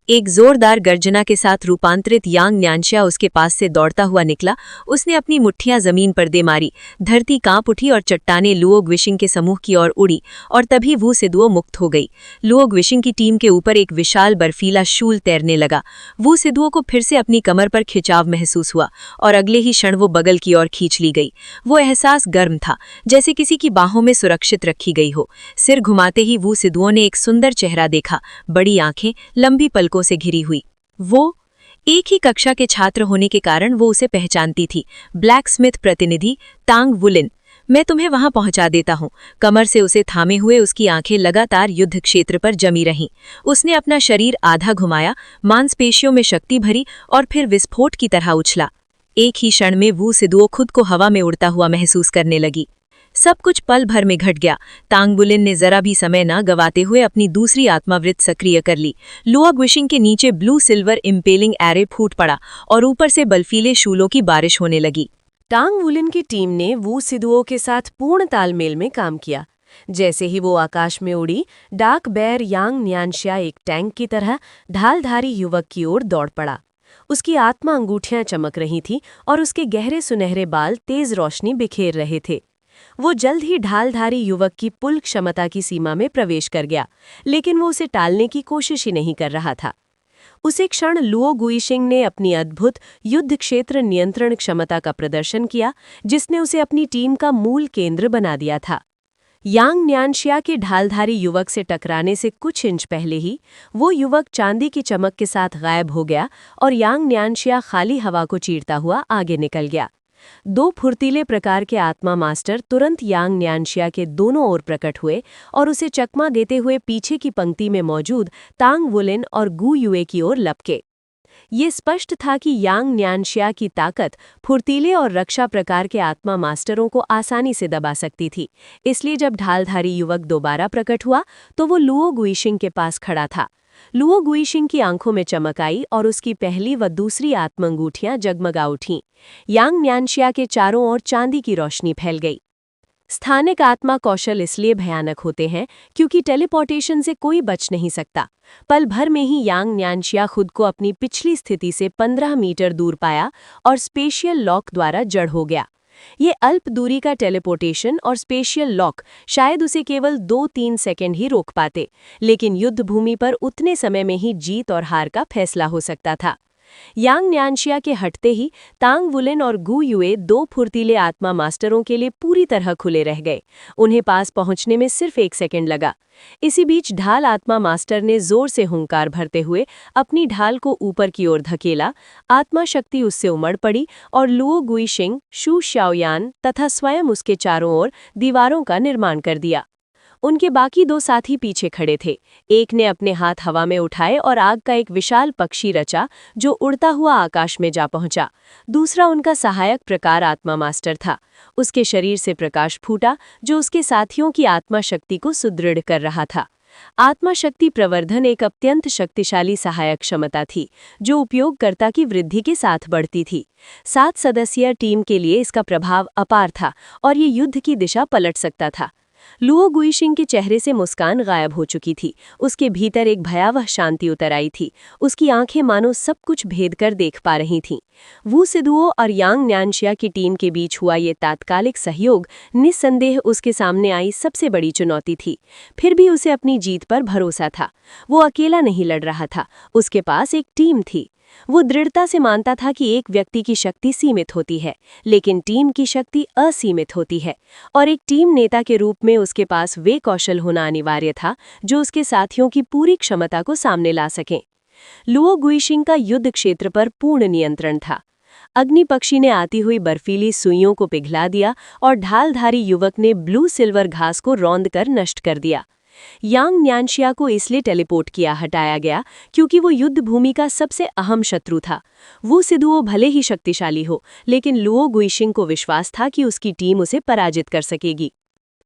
एक जोरदार गर्जना के साथ रूपांतरित यांग न्यानशिया उसके पास से दौड़ता हुआ निकला। उसने अपनी मुट्ठियां जमीन पर दे मारी। धरती कांप उठी और चट्टानें लुओग विशिंग के समूह की ओर उड़ी, और तभी वू सिदुओ मुक्त हो गई। लुओग विशिंग की टीम के ऊपर एक विशाल बर्फीला शूल तैरने लगा। वू सिदुओ को फिर से अपनी कमर पर खिंचाव महसूस हुआ और अगले ही क्षण वो बगल की ओर खींच ली गई। वो एहसास गर्म था, जैसे किसी की बाहों में सुरक्षित रखी गई हो। सिर घुमाते ही वू सिदुओ ने एक सुंदर चेहरा देखा, बड़ी आंखें, लंबी पलकों से घिरी हुई। वो एक ही कक्षा के छात्र होने के कारण वो उसे पहचानती थी। ब्लैक स्मिथ प्रतिनिधि तांग वुलिन। मैं तुम्हें वहां पहुंचा देता हूं। कमर से उसे थामे हुए उसकी आंखें लगातार युद्ध क्षेत्र पर जमी रहीं। उसने अपना शरीर आधा घुमाया, मांसपेशियों में शक्ति भरी और फिर विस्फोट की तरह उछला। एक ही क्षण में वू सिदुओ खुद को हवा में उड़ता हुआ महसूस करने लगी। सब कुछ पल भर में घट गया। तांग बुलिन ने जरा भी समय न गवाते हुए अपनी दूसरी आत्मावृत्त सक्रिय कर ली। लुओग विशिंग के नीचे ब्लू सिल्वर इम्पेलिंग एरे फूट पड़ा और ऊपर से बर्फीले शूलों की बारिश होने लगी। टांग वुलिन की टीम ने वू सिदुओ के साथ पूर्ण तालमेल में काम किया। जैसे ही वो आकाश में उड़ी, डार्क बेयर यांग न्यानशिया एक टैंक की तरह ढालधारी युवक की ओर दौड़ पड़ा। उसकी आत्मा अंगूठियां चमक रही थी और उसके गहरे सुनहरे बाल तेज रोशनी बिखेर रहे थे। वो जल्द ही ढालधारी युवक की पुल क्षमता की सीमा में प्रवेश कर गया, लेकिन वो उसे टालने की कोशिश ही नहीं कर रहा था। उसी क्षण लुओ गुइशिंग ने अपनी अद्भुत युद्ध क्षेत्र नियंत्रण क्षमता का प्रदर्शन किया, जिसने उसे अपनी टीम का मूल केंद्र बना दिया था। यांग न्यानशिया के ढालधारी युवक से टकराने से कुछ इंच पहले ही वो युवक चांदी की चमक के साथ गायब हो गया और यांग न्यानशिया खाली हवा को चीरता हुआ आगे निकल गया। दो फुर्तीले प्रकार के आत्मा मास्टर तुरंत यांग न्यानशिया के दोनों ओर प्रकट हुए और उसे चकमा देते हुए पीछे की पंक्ति में मौजूद तांग वुलिन और गु युए की ओर लपके। ये स्पष्ट था कि यांग न्यानशिया की ताकत फुर्तीले और रक्षा प्रकार के आत्मा मास्टरों को आसानी से दबा सकती थी। इसलिए जब ढालधारी युवक दोबारा प्रकट हुआ तो वो लुओ गुइशिंग के पास खड़ा था। लुओ गुइशिंग की आंखों में चमक आई और उसकी पहली व दूसरी आत्मंगूठियां जगमगा उठीं। यांग न्यानशिया के चारों ओर चांदी की रोशनी फैल गई। स्थानिक आत्मा कौशल इसलिए भयानक होते हैं क्योंकि टेलीपोर्टेशन से कोई बच नहीं सकता। पल भर में ही यांग न्यानशिया खुद को अपनी पिछली स्थिति से 15 मीटर दूर पाया और स्पेशियल लॉक द्वारा जड़ हो गया। ये अल्प दूरी का टेलीपोर्टेशन और स्पेशियल लॉक शायद उसे केवल 2-3 सेकंड ही रोक पाते, लेकिन युद्ध भूमि पर उतने समय में ही जीत और हार का फैसला हो सकता था। यांग न्यानशिया के हटते ही तांग वुलिन और गु युए दो फुर्तीले आत्मा मास्टरों के लिए पूरी तरह खुले रह गए। उन्हें पास पहुंचने में सिर्फ 1 सेकंड लगा। इसी बीच ढाल आत्मा मास्टर ने जोर से हुंकार भरते हुए अपनी ढाल को ऊपर की ओर धकेला। आत्मा शक्ति उससे उमड़ पड़ी और लुओ गुइशिंग, शू शाओयान तथा स्वयं उसके चारों ओर दीवारों का निर्माण कर दिया। उनके बाकी 2 साथी पीछे खड़े थे। एक ने अपने हाथ हवा में उठाए और आग का एक विशाल पक्षी रचा जो उड़ता हुआ आकाश में जा पहुंचा। दूसरा उनका सहायक प्रकार आत्मा मास्टर था। उसके शरीर से प्रकाश फूटा जो उसके साथियों की आत्मा शक्ति को सुदृढ़ कर रहा था। आत्मा शक्ति प्रवर्धन एक अत्यंत शक्तिशाली सहायक क्षमता थी जो उपयोगकर्ता की वृद्धि के साथ बढ़ती थी। 7 सदस्यीय टीम के लिए इसका प्रभाव अपार था और ये युद्ध की दिशा पलट सकता था। लुओ गुइशिंग के चेहरे से मुस्कान गायब हो चुकी थी। उसके भीतर एक भयावह शांति उतर आई थी। उसकी आंखें मानो सब कुछ भेद कर देख पा रही थीं। वू सिदुओ और यांग न्यानशिया की टीम के बीच हुआ ये तात्कालिक सहयोग निस्संदेह उसके सामने आई सबसे बड़ी चुनौती थी। फिर भी उसे अपनी जीत पर भरोसा था। वो अकेला नहीं लड़ रहा था, उसके पास एक टीम थी। वो दृढ़ता से मानता था कि एक व्यक्ति की शक्ति सीमित होती है, लेकिन टीम की शक्ति असीमित होती है, और एक टीम नेता के रूप में उसके पास वे कौशल होना अनिवार्य था जो उसके साथियों की पूरी क्षमता को सामने ला सकें। लुओ गुइशिंग का युद्ध क्षेत्र पर पूर्ण नियंत्रण था। अग्नि पक्षी ने आती हुई बर्फीली सुइयों को पिघला दिया और ढालधारी युवक ने ब्लू सिल्वर घास को रौंद कर नष्ट कर दिया। यांग न्यानशिया को इसलिए टेलीपोर्ट किया हटाया गया क्योंकि वो युद्ध भूमि का सबसे अहम शत्रु था। वू सिदुओ भले ही शक्तिशाली हो, लेकिन लुओ गुइशिंग को विश्वास था कि उसकी टीम उसे पराजित कर सकेगी।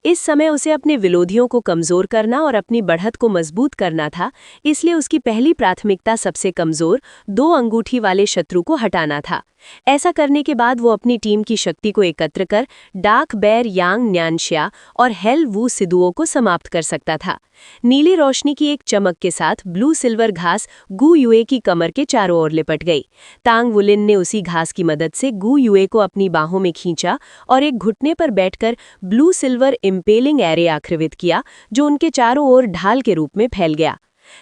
इस समय उसे अपने विरोधियों को कमजोर करना और अपनी बढ़त को मजबूत करना था, इसलिए उसकी पहली प्राथमिकता सबसे कमजोर 2 अंगूठी वाले शत्रु को हटाना था। ऐसा करने के बाद वो अपनी टीम की शक्ति को एकत्र कर डार्क बेर यांग न्यानशिया और हेल वू सिदुओ को समाप्त कर सकता था। नीली रोशनी की एक चमक के साथ ब्लू सिल्वर घास गू युए की कमर के चारों ओर लिपट गई। तांग वुलिन ने उसी घास की मदद से गू युए को अपनी बाहों में खींचा और एक घुटने पर बैठकर ब्लू सिल्वर इम्पेलिंग एरे आकृतित किया, जो उनके चारों ओर ढाल के रूप में फैल गया।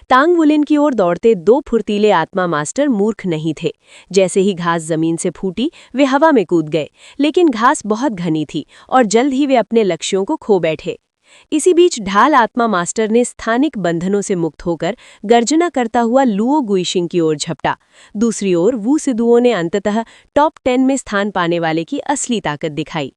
तांग वुलिन की ओर दौड़ते 2 फुर्तीले आत्मा मास्टर मूर्ख नहीं थे। जैसे ही घास जमीन से फूटी, वे हवा में कूद गए, लेकिन घास बहुत घनी थी और जल्द ही वे अपने लक्ष्यों को खो बैठे। इसी बीच ढाल आत्मा मास्टर ने स्थानिक बंधनों से मुक्त होकर गर्जना करता हुआ लुओ गुइशिंग की ओर झपटा। दूसरी ओर वू सिदुओ ने अंततः टॉप 10 में स्थान पाने वाले की असली ताकत दिखाई।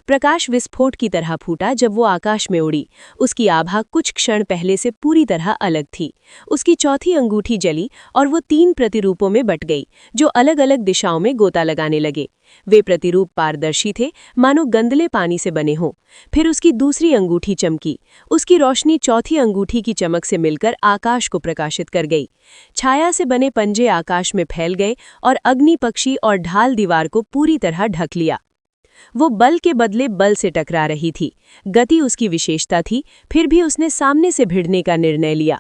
प्रकाश विस्फोट की तरह फूटा जब वो आकाश में उड़ी। उसकी आभा कुछ क्षण पहले से पूरी तरह अलग थी। उसकी चौथी अंगूठी जली और वो 3 प्रतिरूपों में बट गई, जो अलग अलग दिशाओं में गोता लगाने लगे। वे प्रतिरूप पारदर्शी थे, मानो गंदले पानी से बने हों। फिर उसकी दूसरी अंगूठी चमकी। उसकी रोशनी चौथी अंगूठी की चमक से मिलकर आकाश को प्रकाशित कर गई। छाया से बने पंजे आकाश में फैल गए और अग्नि पक्षी और ढाल दीवार को पूरी तरह ढक लिया। वो बल के बदले बल से टकरा रही थी। गति उसकी विशेषता थी, फिर भी उसने सामने से भिड़ने का निर्णय लिया।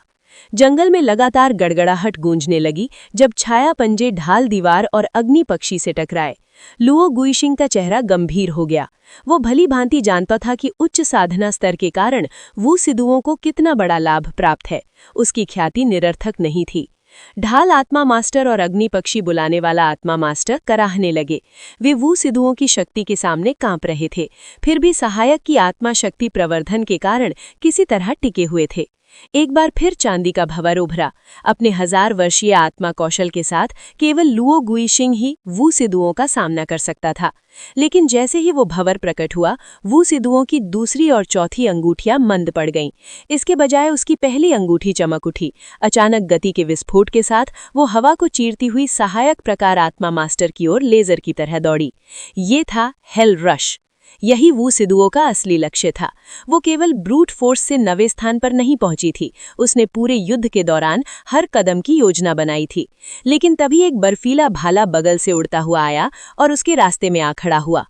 जंगल में लगातार गड़गड़ाहट गूंजने लगी जब छाया पंजे ढाल दीवार और अग्नि पक्षी से टकराए। लुओ गुइशिंग का चेहरा गंभीर हो गया। वो भली भांति जानता था कि उच्च साधना स्तर के कारण वू सिदुओं को कितना बड़ा लाभ प्राप्त है। उसकी ख्याति निरर्थक नहीं थी। ढाल आत्मा मास्टर और अग्नि पक्षी बुलाने वाला आत्मा मास्टर कराहने लगे। वे वू सिदुओं की शक्ति के सामने कांप रहे थे, फिर भी सहायक की आत्मा शक्ति प्रवर्धन के कारण किसी तरह टिके हुए थे। एक बार फिर चांदी का भंवर उभरा। अपने 1000 वर्षीय आत्मा कौशल के साथ केवल लुओ गुइशिंग ही वू सिदुओं का सामना कर सकता था। लेकिन जैसे ही वो भंवर प्रकट हुआ, वू सिदुओं की दूसरी और चौथी अंगूठियां मंद पड़ गईं। इसके बजाय उसकी पहली अंगूठी चमक उठी। अचानक गति के विस्फोट के साथ वो हवा को चीरती हुई सहायक प्रकार आत्मा मास्टर की ओर लेजर की तरह दौड़ी। ये था हेल रश। यही वू सिदुओं का असली लक्ष्य था। वो केवल ब्रूट फोर्स से 9वें स्थान पर नहीं पहुंची थी, उसने पूरे युद्ध के दौरान हर कदम की योजना बनाई थी। लेकिन तभी एक बर्फीला भाला बगल से उड़ता हुआ आया और उसके रास्ते में आ खड़ा हुआ।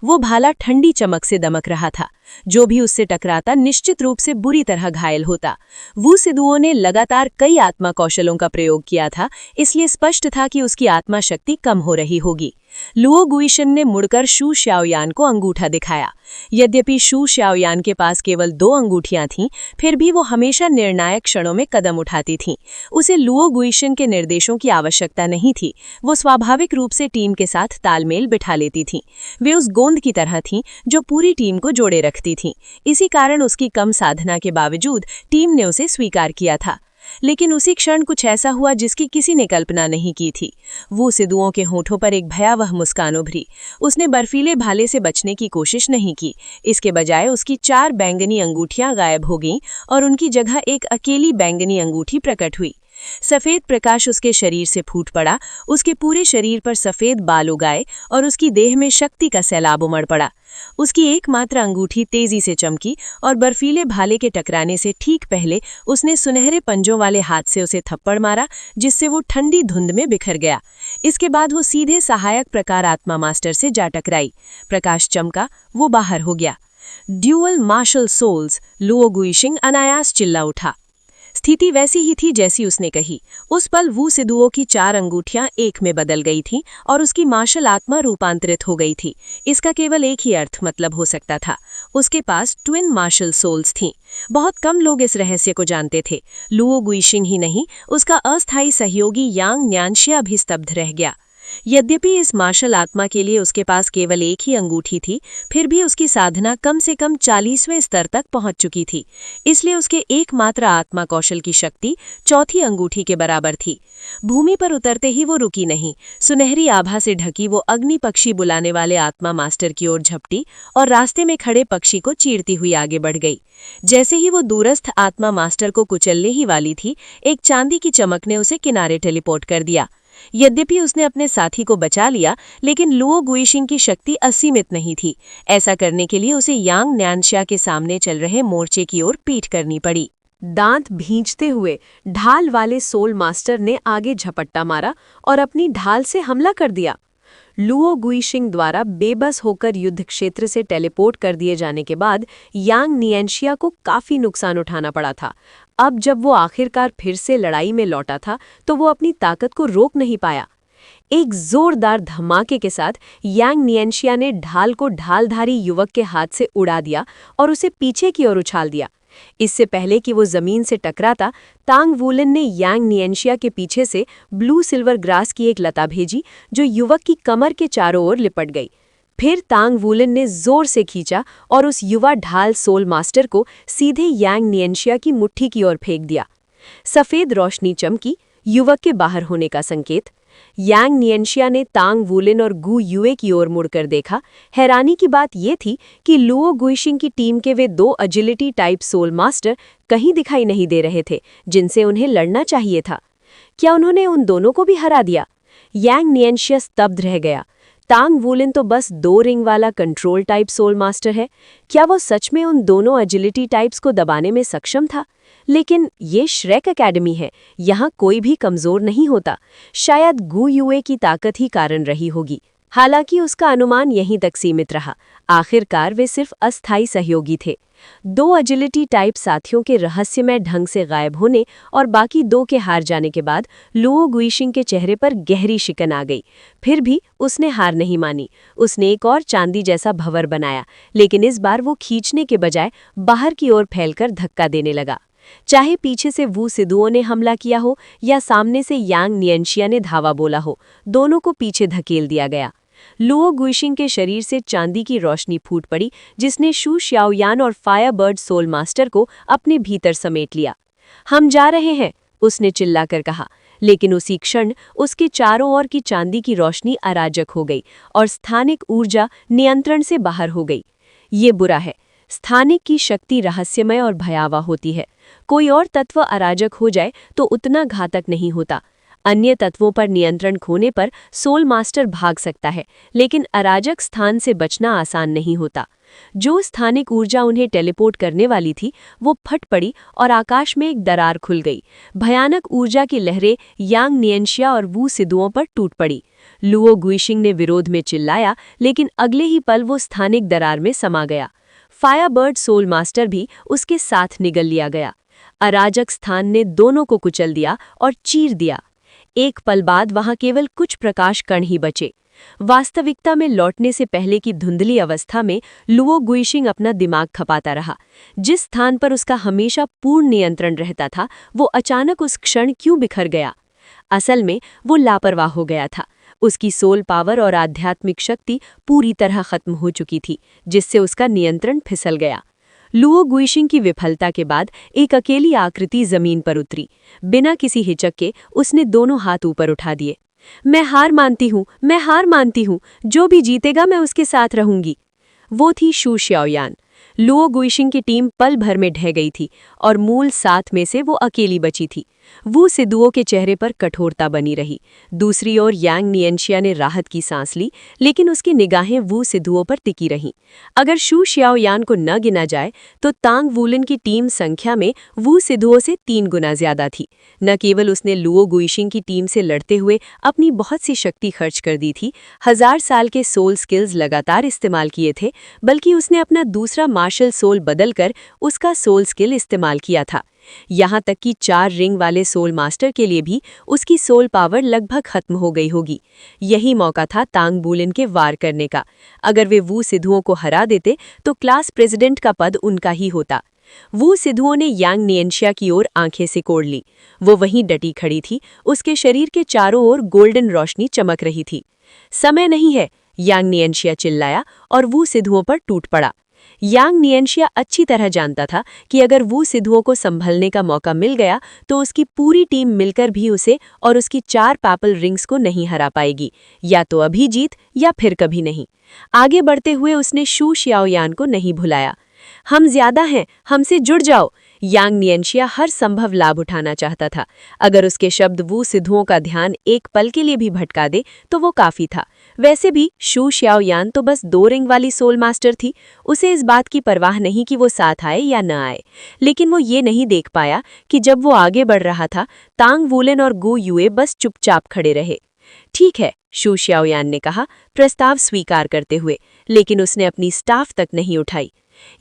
वो भाला ठंडी चमक से दमक रहा था। जो भी उससे टकराता निश्चित रूप से बुरी तरह घायल होता। वू सिदुओं ने लगातार कई आत्मा कौशलों का प्रयोग किया था, इसलिए स्पष्ट था कि उसकी आत्मा शक्ति कम हो रही होगी। लुओ गुइशन ने मुड़कर शू शाओयान को अंगूठा दिखाया। यद्यपि शू शाओयान के पास केवल 2 अंगूठियां थीं, फिर भी वो हमेशा निर्णायक क्षणों में कदम उठाती थीं। उसे लुओ गुइशन के निर्देशों की आवश्यकता नहीं थी। वो स्वाभाविक रूप से टीम के साथ तालमेल बिठा लेती थीं। वे उस गोंद की तरह थीं जो पूरी टीम को जोड़े रखती थीं। इसी कारण उसकी कम साधना के बावजूद टीम ने उसे स्वीकार किया था। लेकिन उसी क्षण कुछ ऐसा हुआ जिसकी किसी ने कल्पना नहीं की थी। वू सिदुओं के होठों पर एक भयावह मुस्कान उभरी। उसने बर्फीले भाले से बचने की कोशिश नहीं की। इसके बजाय उसकी 4 बैंगनी अंगूठियां गायब हो गईं और उनकी जगह एक अकेली बैंगनी अंगूठी प्रकट हुई। सफेद प्रकाश उसके शरीर से फूट पड़ा, उसके पूरे शरीर पर सफेद बाल उगाए और उसकी देह में शक्ति का सैलाब उमड़ पड़ा। उसकी एकमात्र अंगूठी तेजी से चमकी और बर्फीले भाले के टकराने से ठीक पहले उसने सुनहरे पंजों वाले हाथ से उसे थप्पड़ मारा, जिससे वो ठंडी धुंध में बिखर गया। इसके बाद वो सीधे सहायक प्रकार आत्मा मास्टर से जा टकराई। प्रकाश चमका, वो बाहर हो गया। ड्यूअल मार्शल सोल्स, लुओ गुइशिंग अनायास चिल्ला उठा। स्थिति वैसी ही थी जैसी उसने कही। उस पल वू सिदुओं की 4 अंगूठियां एक में बदल गई थीं और उसकी मार्शल आत्मा रूपांतरित हो गई थी। इसका केवल एक ही अर्थ मतलब हो सकता था, उसके पास ट्विन मार्शल सोल्स थीं। बहुत कम लोग इस रहस्य को जानते थे। लुओ गुइशिंग ही नहीं, उसका अस्थायी सहयोगी यांग न्यानशिया भी स्तब्ध रह गया। यद्यपि इस मार्शल आत्मा के लिए उसके पास केवल एक ही अंगूठी थी, फिर भी उसकी साधना कम से कम 40वें स्तर तक पहुंच चुकी थी। इसलिए उसके एकमात्र आत्मा कौशल की शक्ति चौथी अंगूठी के बराबर थी। भूमि पर उतरते ही वो रुकी नहीं। सुनहरी आभा से ढकी वो अग्नि पक्षी बुलाने वाले आत्मा मास्टर की ओर झपटी और रास्ते में खड़े पक्षी को चीरती हुई आगे बढ़ गई। जैसे ही वो दूरस्थ आत्मा मास्टर को कुचलने ही वाली थी, एक चांदी की चमक ने उसे किनारे टेलीपोर्ट कर दिया। यद्यपि उसने अपने साथी को बचा लिया, लेकिन लुओ गुइशिंग की शक्ति असीमित नहीं थी। ऐसा करने के लिए उसे यांग न्यानशिया के सामने चल रहे मोर्चे की ओर पीठ करनी पड़ी। दांत भींचते हुए ढाल वाले सोल मास्टर ने आगे झपट्टा मारा और अपनी ढाल से हमला कर दिया। लुओ गुइशिंग द्वारा बेबस होकर युद्ध क्षेत्र से टेलीपोर्ट कर दिए जाने के बाद यांग नियंशिया को काफी नुकसान उठाना पड़ा था। अब जब वो आखिरकार फिर से लड़ाई में लौटा था, तो वो अपनी ताकत को रोक नहीं पाया। एक जोरदार धमाके के साथ यांग नियंशिया ने ढाल को ढालधारी युवक के हाथ से उड़ा दिया और उसे पीछे की ओर उछाल दिया। इससे पहले कि वो जमीन से टकराता, तांग वुलिन ने यांग नियंशिया के पीछे से ब्लू सिल्वर ग्रास की एक लता भेजी, जो युवक की कमर के चारों ओर लिपट गई। फिर तांग वुलिन ने जोर से खींचा और उस युवा ढाल सोल मास्टर को सीधे यांग नियंशिया की मुट्ठी की ओर फेंक दिया। सफेद रोशनी चमकी, युवक के बाहर होने का संकेत। यांग नियंशिया ने तांग वुलिन और गु युए की ओर मुड़कर देखा। हैरानी की बात यह थी कि लुओ गुइशिंग की टीम के वे 2 एजिलिटी टाइप सोल मास्टर कहीं दिखाई नहीं दे रहे थे, जिनसे उन्हें लड़ना चाहिए था। क्या उन्होंने उन दोनों को भी हरा दिया? यांग नियंशिया स्तब्ध रह गया। तांग वुलिन तो बस 2 रिंग वाला कंट्रोल टाइप सोल मास्टर है। क्या वो सच में उन दोनों एजिलिटी टाइप्स को दबाने में सक्षम था? लेकिन ये श्रेक एकेडमी है, यहाँ कोई भी कमजोर नहीं होता। शायद गु युए की ताकत ही कारण रही होगी। हालांकि उसका अनुमान यहीं तक सीमित रहा। आखिरकार वे सिर्फ अस्थायी सहयोगी थे। 2 एजिलिटी टाइप साथियों के रहस्यमय ढंग से गायब होने और बाकी 2 के हार जाने के बाद लुओ गुइशिंग के चेहरे पर गहरी शिकन आ गई। फिर भी उसने हार नहीं मानी। उसने एक और चांदी जैसा भंवर बनाया, लेकिन इस बार वो खींचने के बजाय बाहर की ओर फैलकर धक्का देने लगा। चाहे पीछे से वू सिदुओं ने हमला किया हो या सामने से यांग नियंशिया ने धावा बोला हो, दोनों को पीछे धकेल दिया गया। लुओ गुइशिंग के शरीर से चांदी की रोशनी फूट पड़ी, जिसने शू श्याओयान और फायरबर्ड सोल मास्टर को अपने भीतर समेट लिया। हम जा रहे हैं, उसने चिल्लाकर कहा, लेकिन उसी क्षण उसके चारों ओर की चांदी की रोशनी अराजक हो गई और स्थानिक ऊर्जा नियंत्रण से बाहर हो गई। ये बुरा है। स्थानिक की शक्ति रहस्यमय और भयावह होती है। कोई और तत्व अराजक हो जाए तो उतना घातक नहीं होता। अन्य तत्वों पर नियंत्रण खोने पर सोल मास्टर भाग सकता है, लेकिन अराजक स्थान से बचना आसान नहीं होता। जो स्थानिक ऊर्जा उन्हें टेलीपोर्ट करने वाली थी, वो फट पड़ी और आकाश में एक दरार खुल गई। भयानक ऊर्जा की लहरें यांग नियंशिया और वू सिदुओं पर टूट पड़ी। लुओ गुइशिंग ने विरोध में चिल्लाया, लेकिन अगले ही पल वो स्थानिक दरार में समा गया। फायरबर्ड सोल मास्टर भी उसके साथ निगल लिया गया। अराजक स्थान ने दोनों को कुचल दिया और चीर दिया। एक पल बाद वहां केवल कुछ प्रकाश कण ही बचे। वास्तविकता में लौटने से पहले की धुंधली अवस्था में लुओ गुइशिंग अपना दिमाग खपाता रहा। जिस स्थान पर उसका हमेशा पूर्ण नियंत्रण रहता था, वो अचानक उस क्षण क्यों बिखर गया? असल में वो लापरवाह हो गया था। उसकी सोल पावर और आध्यात्मिक शक्ति पूरी तरह खत्म हो चुकी थी, जिससे उसका नियंत्रण फिसल गया। लुओ गुइशिंग की विफलता के बाद एक अकेली आकृति जमीन पर उतरी। बिना किसी हिचक के उसने दोनों हाथ ऊपर उठा दिए। मैं हार मानती हूँ, मैं हार मानती हूँ। जो भी जीतेगा मैं उसके साथ रहूंगी। वो थी शू श्याओयान। लुओ गुइशिंग की टीम पल भर में ढह गई थी और मूल 7 में से वो अकेली बची थी। वू सिदुओं के चेहरे पर कठोरता बनी रही। दूसरी ओर यांग नियंशिया ने राहत की सांस ली, लेकिन उसकी निगाहें वू सिदुओं पर टिकी रहीं। अगर शू श्याओयान को न गिना जाए तो तांग वुलिन की टीम संख्या में वू सिदुओं से 3 गुना ज्यादा थी। न केवल उसने लुओ गुइशिंग की टीम से लड़ते हुए अपनी बहुत सी शक्ति खर्च कर दी थी, 1000 साल के सोल स्किल्स लगातार इस्तेमाल किए थे, बल्कि उसने अपना दूसरा मार्शल सोल बदलकर उसका सोल स्किल इस्तेमाल किया था। यहाँ तक कि 4 रिंग वाले सोल मास्टर के लिए भी उसकी सोल पावर लगभग खत्म हो गई होगी। यही मौका था तांग वुलिन के वार करने का। अगर वे वू सिदुओं को हरा देते तो क्लास प्रेसिडेंट का पद उनका ही होता। वू सिधुओं ने यांग नियंशिया की ओर आंखें से कोड़ ली। वो वहीं डटी खड़ी थी, उसके शरीर के चारों ओर गोल्डन रोशनी चमक रही थी। समय नहीं है, यांग नियंशिया चिल्लाया और वू सिधुओं पर टूट पड़ा। यांग नियंशिया अच्छी तरह जानता था कि अगर वू सिधुओं को संभलने का मौका मिल गया तो उसकी पूरी टीम मिलकर भी उसे और उसकी 4 पैपल रिंग्स को नहीं हरा पाएगी, या तो अभी जीत या फिर कभी नहीं। आगे बढ़ते हुए उसने शू शियाओयान को नहीं भुलाया। हम ज्यादा हैं, हमसे जुड़ जाओ। यांग नियंशिया हर संभव लाभ उठाना चाहता था। अगर उसके शब्द वू सिधुओं का ध्यान एक पल के लिए भी भटका दे तो वो काफी था। वैसे भी शू शियाओयान तो बस 2 रिंग वाली सोल मास्टर थी। उसे इस बात की परवाह नहीं कि वो साथ आए या न आए। लेकिन वो ये नहीं देख पाया कि जब वो आगे बढ़ रहा था, तांग वुलिन और गु युए बस चुपचाप खड़े रहे। ठीक है, शू शियाओयान ने कहा, प्रस्ताव स्वीकार करते हुए, लेकिन उसने अपनी स्टाफ तक नहीं उठाई।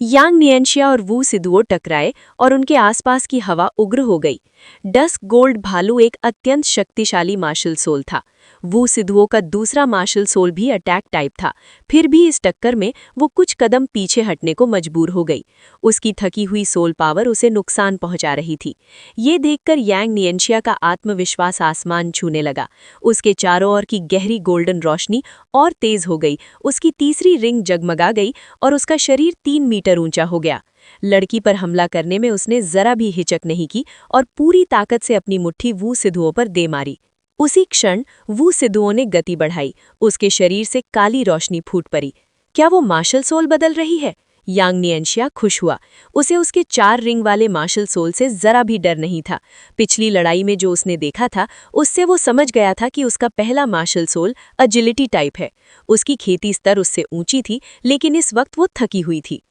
यांग नियंशिया और वू सिधुओं टकराए और उनके आसपास की हवा उग्र हो गई। डस्क गोल्ड भालू एक अत्यंत शक्तिशाली मार्शल सोल था। वू सिधुओं का दूसरा मार्शल सोल भी अटैक टाइप था। फिर भी इस टक्कर में वो कुछ कदम पीछे हटने को मजबूर हो गई। उसकी थकी हुई सोल पावर उसे नुकसान पहुंचा रही थी। ये देखकर यांग नियंशिया का आत्मविश्वास आसमान छूने लगा। उसके चारों ओर की गहरी गोल्डन रोशनी और तेज हो गई। उसकी तीसरी रिंग जगमगा गई और उसका शरीर 3 मीटर ऊंचा हो गया। लड़की पर हमला करने में उसने जरा भी हिचक नहीं की और पूरी ताकत से अपनी मुट्ठी वू सिधुओं पर दे मारी। उसी क्षण वू सिधुओं ने गति बढ़ाई। उसके शरीर से काली रोशनी फूट पड़ी। क्या वो मार्शल सोल बदल रही है? यांग नियंशिया खुश हुआ। उसे उसके 4 रिंग वाले मार्शल सोल से जरा भी डर नहीं था। पिछली लड़ाई में जो उसने देखा था, उससे वो समझ गया था कि उसका पहला मार्शल सोल अजिलिटी टाइप है। उसकी खेती स्तर उससे ऊंची थी, लेकिन इस वक्त वो थकी हुई थी।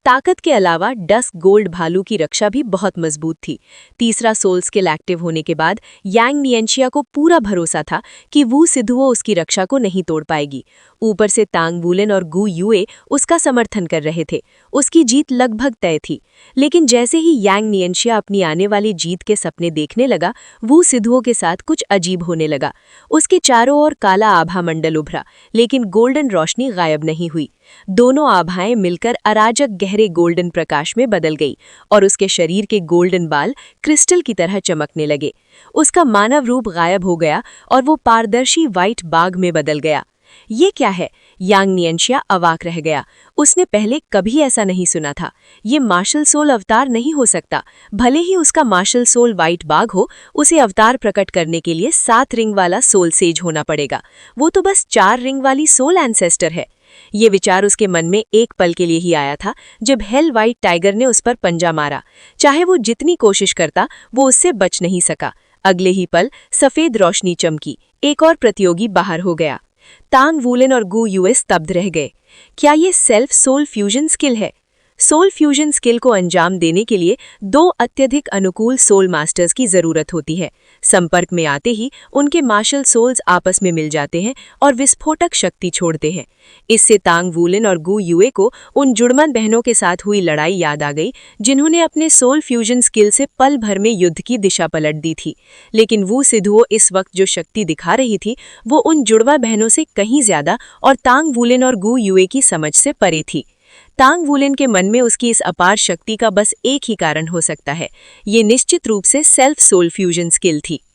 ताकत के अलावा डस्क गोल्ड भालू की रक्षा भी बहुत मजबूत थी। तीसरा सोल स्किल एक्टिव होने के बाद यांग नियंशिया को पूरा भरोसा था कि वू सिधुओं उसकी रक्षा को नहीं तोड़ पाएगी। ऊपर से तांग वुलिन और गु युए उसका समर्थन कर रहे थे। उसकी जीत लगभग तय थी। लेकिन जैसे ही यांग नियंशिया अपनी आने वाली जीत के सपने देखने लगा, वू सिधुओं के साथ कुछ अजीब होने लगा। उसके चारों ओर काला आभा मंडल उभरा, लेकिन गोल्डन रोशनी गायब नहीं हुई। दोनों आभाएं मिलकर अराजक गहरे गोल्डन प्रकाश में बदल गई और उसके शरीर के गोल्डन बाल क्रिस्टल की तरह चमकने लगे। उसका मानव रूप गायब हो गया और वो पारदर्शी व्हाइट बाघ में बदल गया। ये क्या है? यांग नियंशिया अवाक रह गया। उसने पहले कभी ऐसा नहीं सुना था। ये मार्शल सोल अवतार नहीं हो सकता। भले ही उसका मार्शल सोल व्हाइट बाघ हो, उसे अवतार प्रकट करने के लिए 7 रिंग वाला सोल सेज होना पड़ेगा। वो तो बस 4 रिंग वाली सोल एंसेस्टर है। ये विचार उसके मन में एक पल के लिए ही आया था, जब हेल व्हाइट टाइगर ने उस पर पंजा मारा। चाहे वो जितनी कोशिश करता, वो उससे बच नहीं सका। अगले ही पल सफेद रोशनी चमकी। एक और प्रतियोगी बाहर हो गया। तांग वुलिन और गु युए स्तब्ध रह गए। क्या ये सेल्फ सोल फ्यूजन स्किल है? सोल फ्यूजन स्किल को अंजाम देने के लिए 2 अत्यधिक अनुकूल सोल मास्टर्स की जरूरत होती है। संपर्क में आते ही उनके मार्शल सोल्स आपस में मिल जाते हैं और विस्फोटक शक्ति छोड़ते हैं। इससे तांग वुलिन और गु युए को उन जुड़मन बहनों के साथ हुई लड़ाई याद आ गई, जिन्होंने अपने सोल फ्यूजन स्किल से पल भर में युद्ध की दिशा पलट दी थी। लेकिन वू सिधुओं इस वक्त जो शक्ति दिखा रही थी, वो उन जुड़वा बहनों से कहीं ज्यादा और तांग वुलिन और गु युए की समझ से परे थी। तांग वुलिन के मन में उसकी इस अपार शक्ति का बस एक ही कारण हो सकता है। ये निश्चित रूप से सेल्फ सोल फ्यूजन स्किल थी।